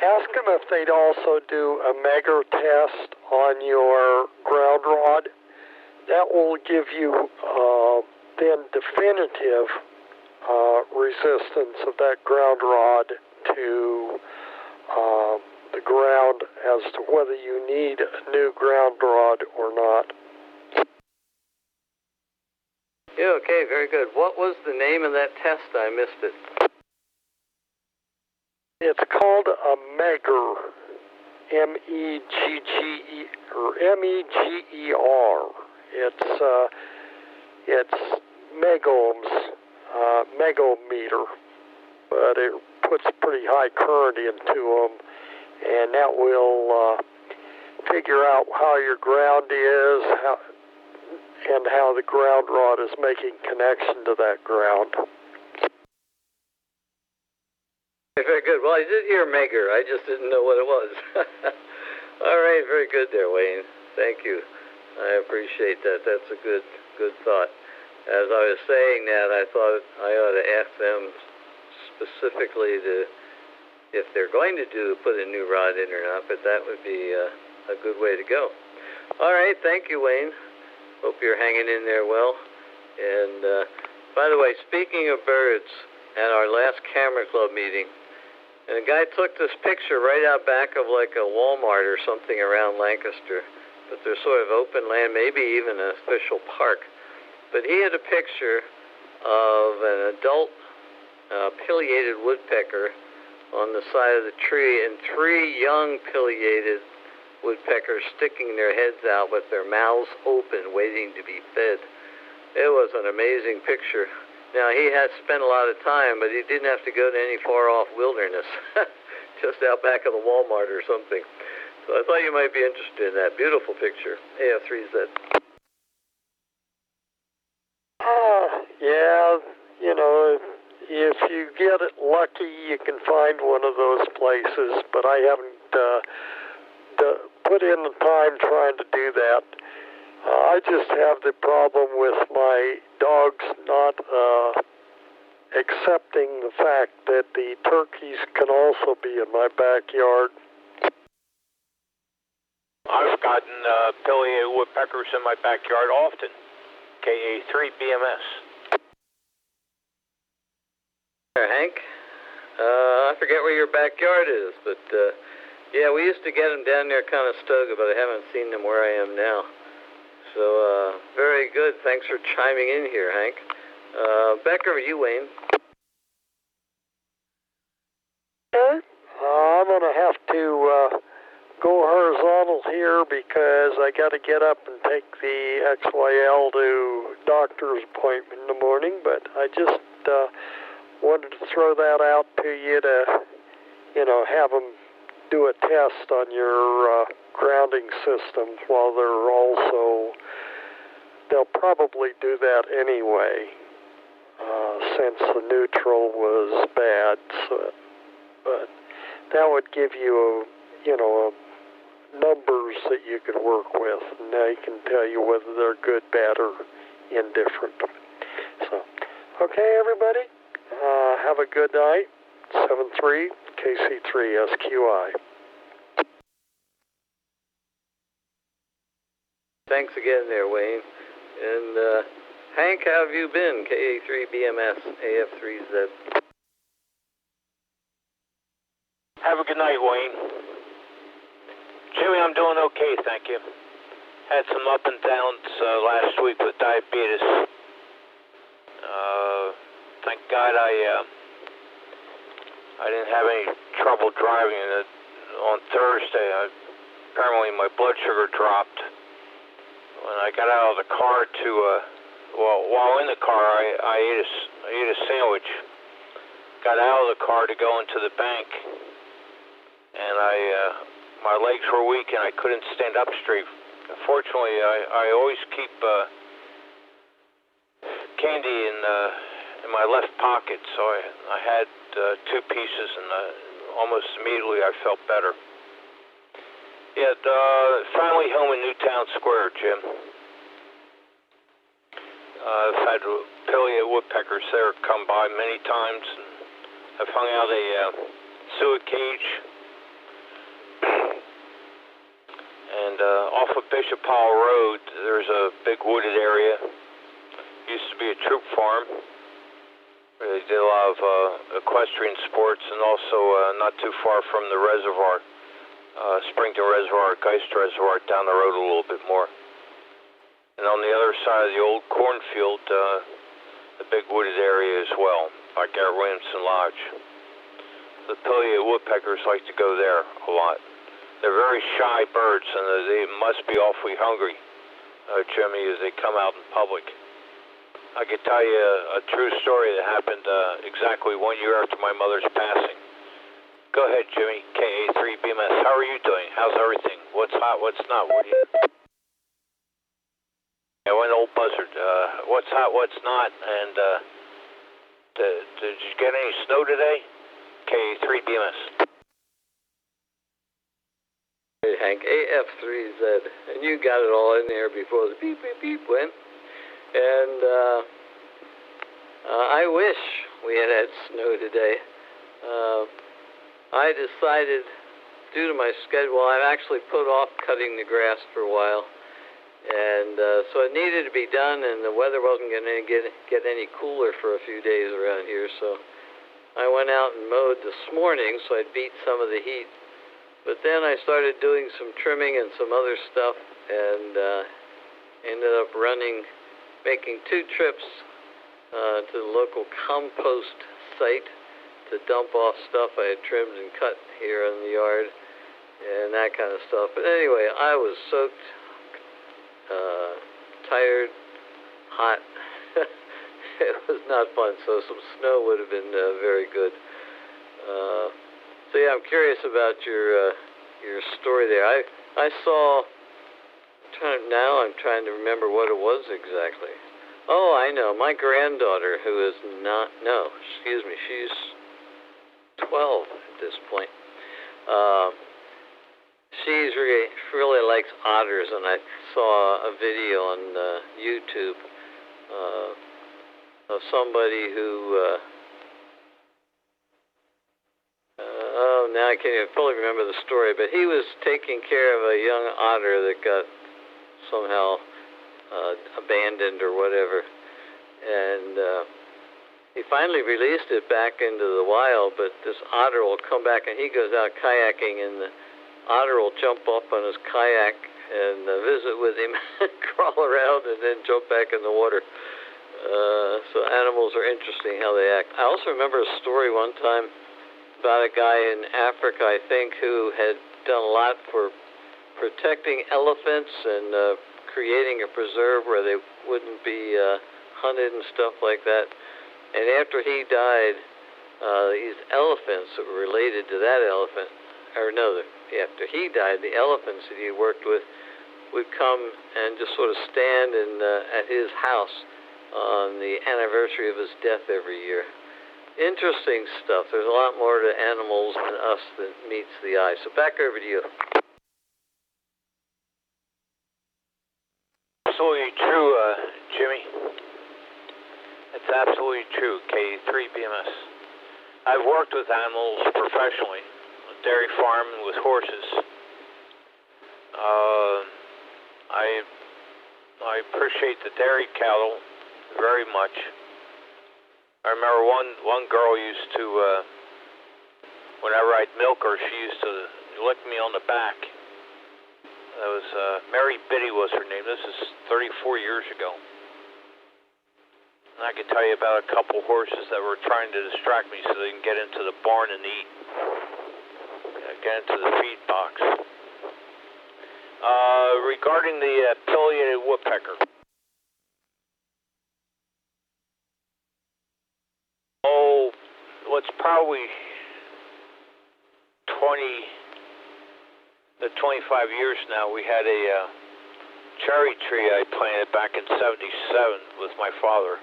ask them if they'd also do a Megger test on your ground rod. That will give you then definitive resistance of that ground rod to the ground as to whether you need a new ground rod or not. Yeah, okay, very good. What was the name of that test? I missed it. It's called a Megger, M-E-G-G-E, or M-E-G-E-R. It's megohms, megometer, but it puts pretty high current into them, and that will figure out how your ground is, and how the ground rod is making connection to that ground. Very good. Well, I did hear Megger. I just didn't know what it was. All right, very good there, Wayne. Thank you. I appreciate that. That's a good thought. As I was saying that, I thought I ought to ask them specifically if they're going to put a new rod in or not, but that would be a good way to go. All right, thank you, Wayne. Hope you're hanging in there well. And by the way, speaking of birds, at our last Camera Club meeting, and a guy took this picture right out back of like a Walmart or something around Lancaster, but there's sort of open land, maybe even an official park. But he had a picture of an adult pileated woodpecker on the side of the tree and 3 young pileated woodpeckers sticking their heads out with their mouths open, waiting to be fed. It was an amazing picture. Now, he had spent a lot of time, but he didn't have to go to any far-off wilderness, just out back of the Walmart or something. So I thought you might be interested in that. Beautiful picture. AF3Z. Yeah, you know, if you get it lucky, you can find one of those places, but I haven't put in the time trying to do that. I just have the problem with my dogs not accepting the fact that the turkeys can also be in my backyard. I've gotten pileated woodpeckers in my backyard often. KA3BMS. There, Hank. I forget where your backyard is, but yeah, we used to get them down there kind of Stoga, but I haven't seen them where I am now. So, very good. Thanks for chiming in here, Hank. Back over to you, Wayne. I'm going to have to go horizontal here because I got to get up and take the XYL to doctor's appointment in the morning, but I just wanted to throw that out to you to, have them do a test on your grounding systems while they'll probably do that anyway, since the neutral was bad. So, but that would give you a numbers that you can work with. Now you can tell you whether they're good, bad, or indifferent. So, okay, everybody, have a good night. 7-3 KC3 SQI. Thanks again there, Wayne. And Hank, how have you been? KA3BMS, AF3Z. Have a good night, Wayne. Jimmy, I'm doing okay, thank you. Had some up and downs last week with diabetes. Thank God I didn't have any trouble driving on Thursday. Apparently my blood sugar dropped. When I got out of the car while in the car, I ate a sandwich. Got out of the car to go into the bank, and my legs were weak and I couldn't stand up straight. Fortunately, I always keep candy in my left pocket, so I had 2 pieces, and almost immediately I felt better. Yeah, finally home in Newtown Square, Jim. I've had pileated woodpeckers there come by many times. And I've hung out a suet cage. And off of Bishop Hall Road, there's a big wooded area. Used to be a troop farm. They did a lot of equestrian sports, and also not too far from the reservoir, Springton Reservoir, Geist Reservoir, down the road a little bit more. And on the other side of the old cornfield, the big wooded area as well, by Garrett Williamson Lodge. The pileated woodpeckers like to go there a lot. They're very shy birds, and they must be awfully hungry, Jimmy, as they come out in public. I could tell you a true story that happened exactly 1 year after my mother's passing. Go ahead, Jimmy, KA3BMS. How are you doing? How's everything? What's hot? What's not? What do you... Yeah, one old buzzard. What's hot? What's not? And did you get any snow today? KA3BMS. Hey, Hank, AF3Z. And you got it all in there before the beep, beep, beep went. And I wish we had snow today. I decided, due to my schedule, I've actually put off cutting the grass for a while. And so it needed to be done, and the weather wasn't going to get any cooler for a few days around here. So I went out and mowed this morning, so I'd beat some of the heat. But then I started doing some trimming and some other stuff, and ended up making 2 trips to the local compost site to dump off stuff I had trimmed and cut here in the yard and that kind of stuff. But anyway, I was soaked, tired, hot. It was not fun, so some snow would have been very good. So yeah, I'm curious about your story there. I saw... Now I'm trying to remember what it was exactly. Oh, I know. My granddaughter, who is she's 12 at this point. She really likes otters, and I saw a video on YouTube of somebody who... now I can't even fully remember the story, but he was taking care of a young otter that got somehow abandoned or whatever, and he finally released it back into the wild, but this otter will come back, and he goes out kayaking, and the otter will jump up on his kayak and visit with him and crawl around and then jump back in the water. So animals are interesting how they act. I also remember a story one time about a guy in Africa, I think, who had done a lot for protecting elephants and creating a preserve where they wouldn't be hunted and stuff like that. And after he died, these elephants that were related to that elephant, after he died, the elephants that he worked with would come and just sort of stand at his house on the anniversary of his death every year. Interesting stuff. There's a lot more to animals than us that meets the eye. So back over to you. It's absolutely true, K3BMS. I've worked with animals professionally, a dairy farm and with horses. I appreciate the dairy cattle very much. I remember one girl used to, whenever I'd milk her, she used to lick me on the back. That was Mary Biddy was her name. This is 34 years ago. And I could tell you about a couple horses that were trying to distract me so they can get into the barn and eat. Get into the feed box. Regarding the pileated woodpecker. Oh, what's probably 25 years now, we had a cherry tree I planted back in '77 with my father.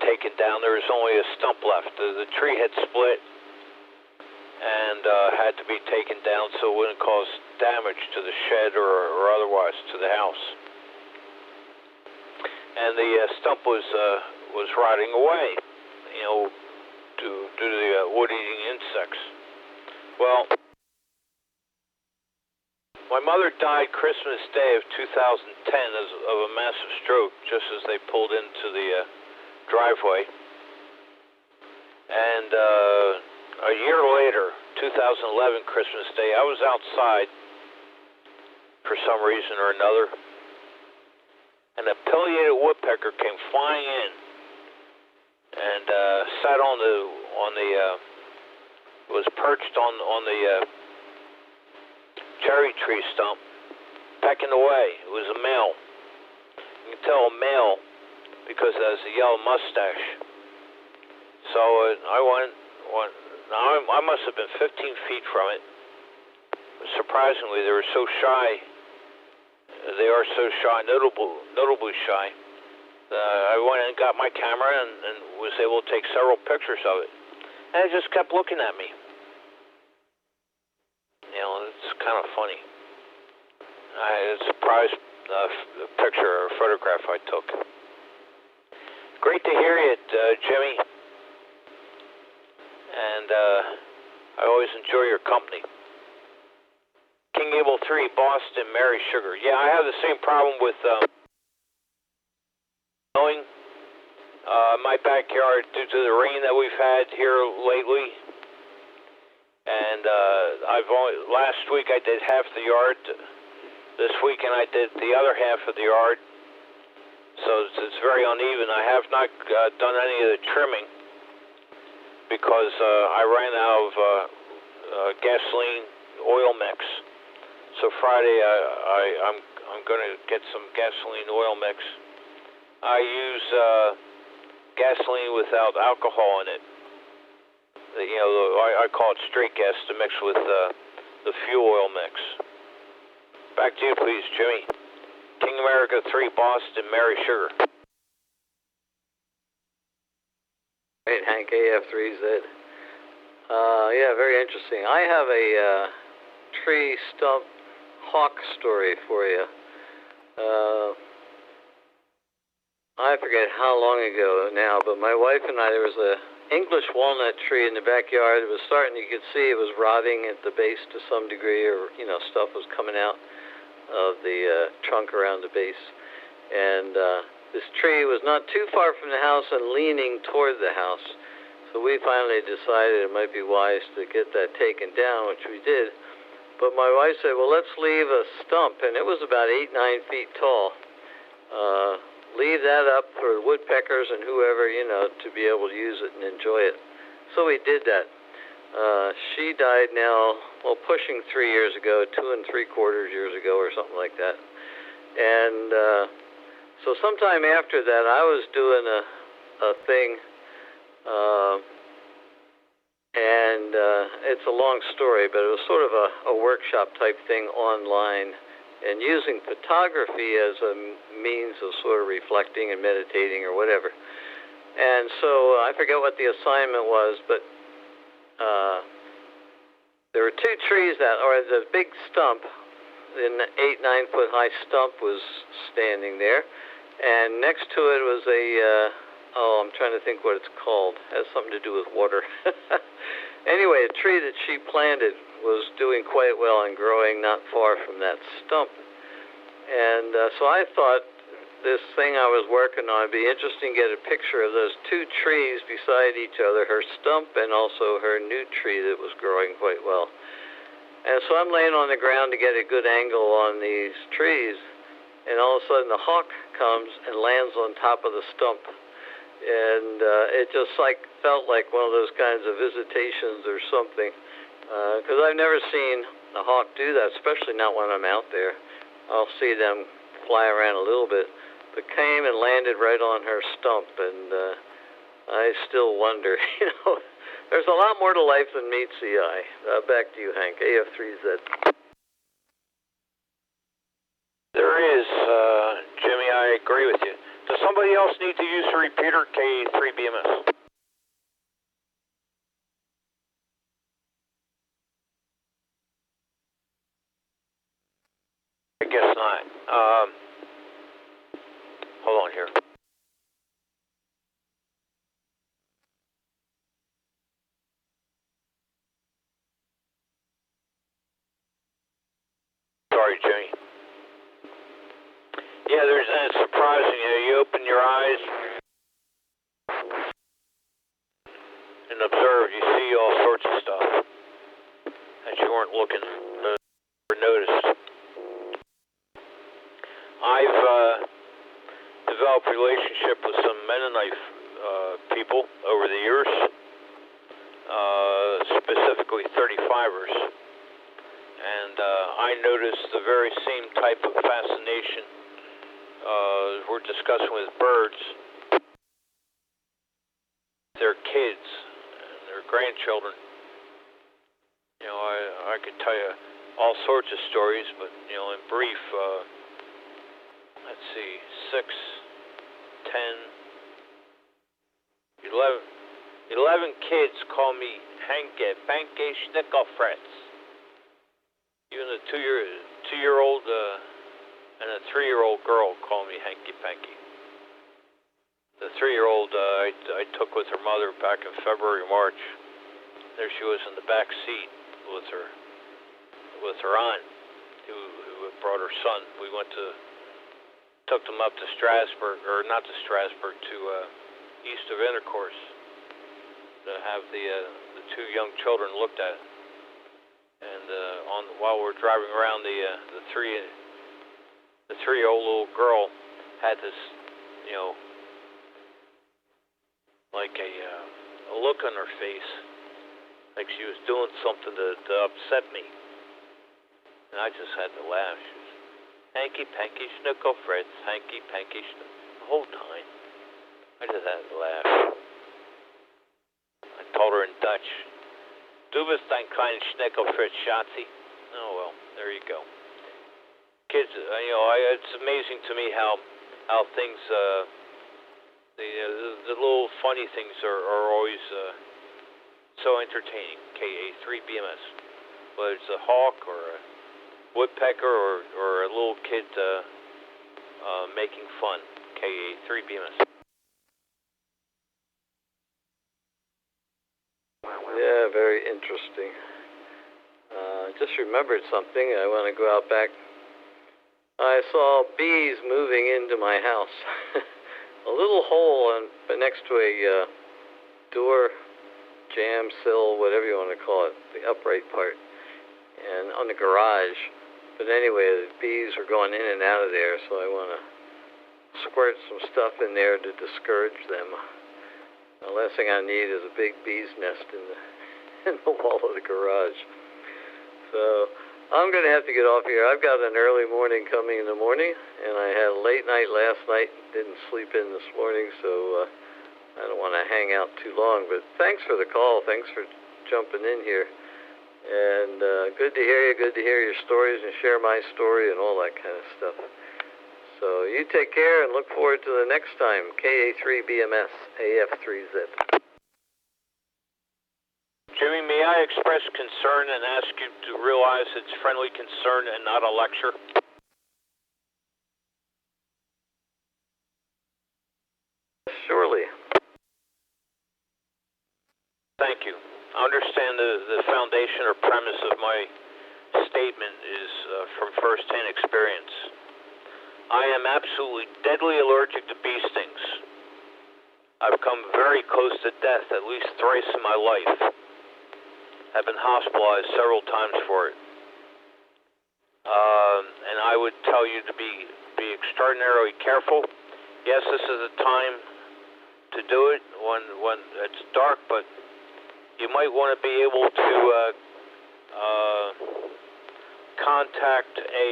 Taken down. There was only a stump left. The tree had split and had to be taken down so it wouldn't cause damage to the shed or otherwise to the house. And the stump was rotting away, you know, due to the wood-eating insects. Well, my mother died Christmas Day of 2010 of a massive stroke, just as they pulled into the driveway. And a year later, 2011 Christmas Day, I was outside for some reason or another, and a pileated woodpecker came flying in and sat on the was perched on the cherry tree stump, pecking away. It was a male. You can tell a male because it has a yellow mustache. So I must have been 15 feet from it. Surprisingly, they were so shy. They are so shy, notably shy. I went and got my camera and was able to take several pictures of it. And it just kept looking at me. You know, it's kind of funny. It's a surprise picture or photograph I took. Great to hear you, Jimmy. And I always enjoy your company. King Abel 3, Boston, Mary Sugar. Yeah, I have the same problem with mowing my backyard due to the rain that we've had here lately. And last week I did half the yard. This weekend I did the other half of the yard. So it's very uneven. I have not done any of the trimming because I ran out of gasoline oil mix. So Friday I'm going to get some gasoline oil mix. I use gasoline without alcohol in it. You know, I call it straight gas to mix with the fuel oil mix. Back to you, please, Jimmy. King America 3, Boston, Mary Sugar. Great, Hank AF3Z. Yeah, very interesting. I have a tree stump hawk story for you. I forget how long ago now, but my wife and I, there was a English walnut tree in the backyard. It was starting, you could see it was rotting at the base to some degree, or, you know, stuff was coming out of the trunk around the base. And this tree was not too far from the house and leaning toward the house. So we finally decided it might be wise to get that taken down, which we did. But my wife said, well, let's leave a stump, and it was about 8-9 feet tall. Leave that up for woodpeckers and whoever, you know, to be able to use it and enjoy it. So we did that. She died now, well, pushing 3 years ago, 2 3/4 years ago or something like that. And so sometime after that, I was doing a thing, and it's a long story, but it was sort of a workshop type thing online, and using photography as a means of sort of reflecting and meditating or whatever. And so I forget what the assignment was, but there were two trees that, or the big stump, an 8-9 foot high stump was standing there, And next to it was I'm trying to think what it's called. It has something to do with water. Anyway, a tree that she planted was doing quite well and growing not far from that stump. And so I thought this thing I was working on would be interesting to get a picture of those two trees beside each other, her stump and also her new tree that was growing quite well. And so I'm laying on the ground to get a good angle on these trees, and all of a sudden the hawk comes and lands on top of the stump. And it just felt like one of those kinds of visitations or something, because I've never seen a hawk do that, especially not when I'm out there. I'll see them fly around a little bit, but came and landed right on her stump, and I still wonder, there's a lot more to life than meets the eye. Back to you, Hank, AF3Z. There is, Jimmy, I agree with you. Does somebody else need to use the repeater, K3BMS? I guess not. Hold on here. Sorry, Jimmy. Yeah, it's surprising. You open your eyes and observe, you see all sorts of stuff that you weren't looking or noticed. I've developed a relationship with some Mennonite people over the years, specifically 35ers, and I noticed the very same type of fascination we're discussing with birds, their kids and their grandchildren. I could tell you all sorts of stories, but in brief, let's see, 6, 10, 11 kids call me Hanke, Banke, Schnickelfretz. Even a two-year-old and a 3-year-old girl call me Hanky Panky. The 3-year-old I took with her mother back in February, March. There she was in the back seat with her aunt, who had brought her son. We took them up to Strasbourg, or not to Strasbourg, to east of Intercourse, to have the two young children looked at. And while we're driving around, the 3-year-old little girl had this, like a look on her face, like she was doing something to upset me. And I just had to laugh. She was, Hanky Panky Schnickelfretz, Hanky Panky the whole time. I just had to laugh. I told her in Dutch, Du bist ein kleiner Schnickelfretz, Schatzi. Oh, well, there you go. Kids, it's amazing to me how things, the little funny things are always so entertaining. KA3BMS, whether it's a hawk or a woodpecker or a little kid making fun. KA3BMS. Yeah, very interesting. Just remembered something. I want to go out back. I saw bees moving into my house. A little hole next to a door, jam, sill, whatever you want to call it, the upright part, and on the garage. But anyway, the bees are going in and out of there, so I want to squirt some stuff in there to discourage them. The last thing I need is a big bee's nest in the wall of the garage. So I'm going to have to get off here. I've got an early morning coming in the morning, and I had a late night last night. Didn't sleep in this morning, so I don't want to hang out too long. But thanks for the call. Thanks for jumping in here. And good to hear you. Good to hear your stories and share my story and all that kind of stuff. So you take care and look forward to the next time. KA3BMS, AF3Z. Jimmy, may I express concern and ask you to realize it's friendly concern and not a lecture? Thank you. I understand the foundation or premise of my statement is from first-hand experience. I am absolutely deadly allergic to bee stings. I've come very close to death at least thrice in my life. I've been hospitalized several times for it. And I would tell you to be extraordinarily careful. Yes, this is a time to do it when it's dark, but you might want to be able to contact a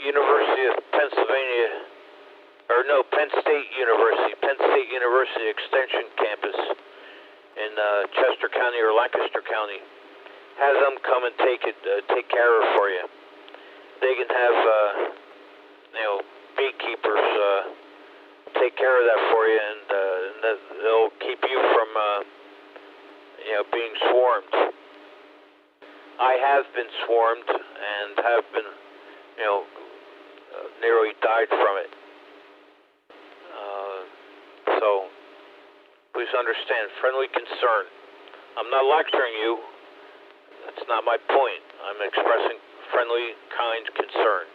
University of Pennsylvania, or no, Penn State University Extension campus in Chester County or Lancaster County. Have them come and take care of it for you. They can have, beekeepers take care of that for you, and they'll keep you from, being swarmed. I have been swarmed and have been, nearly died from it. So please understand, friendly concern. I'm not lecturing you. That's not my point. I'm expressing friendly, kind concern.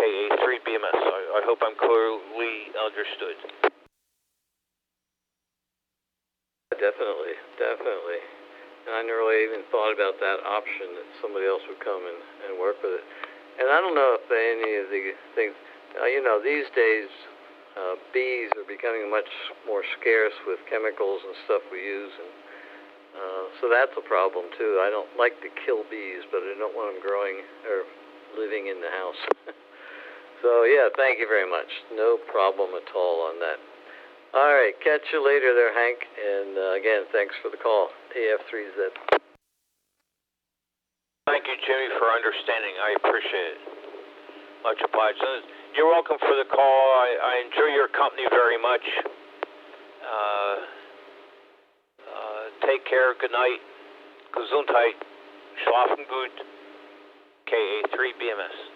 KA3BMS. I hope I'm clearly understood. Definitely. I never really even thought about that option that somebody else would come and work with it. And I don't know if any of the things, these days bees are becoming much more scarce with chemicals and stuff we use, and so that's a problem too. I don't like to kill bees, but I don't want them growing or living in the house. So yeah, thank you very much. No problem at all on that. All right, catch you later there, Hank. And again, thanks for the call. AF3Z. Thank you, Jimmy, for understanding. I appreciate it. Much obliged. You're welcome for the call. I enjoy your company very much. Take care. Good night. Gesundheit. Schlafen gut. KA3BMS.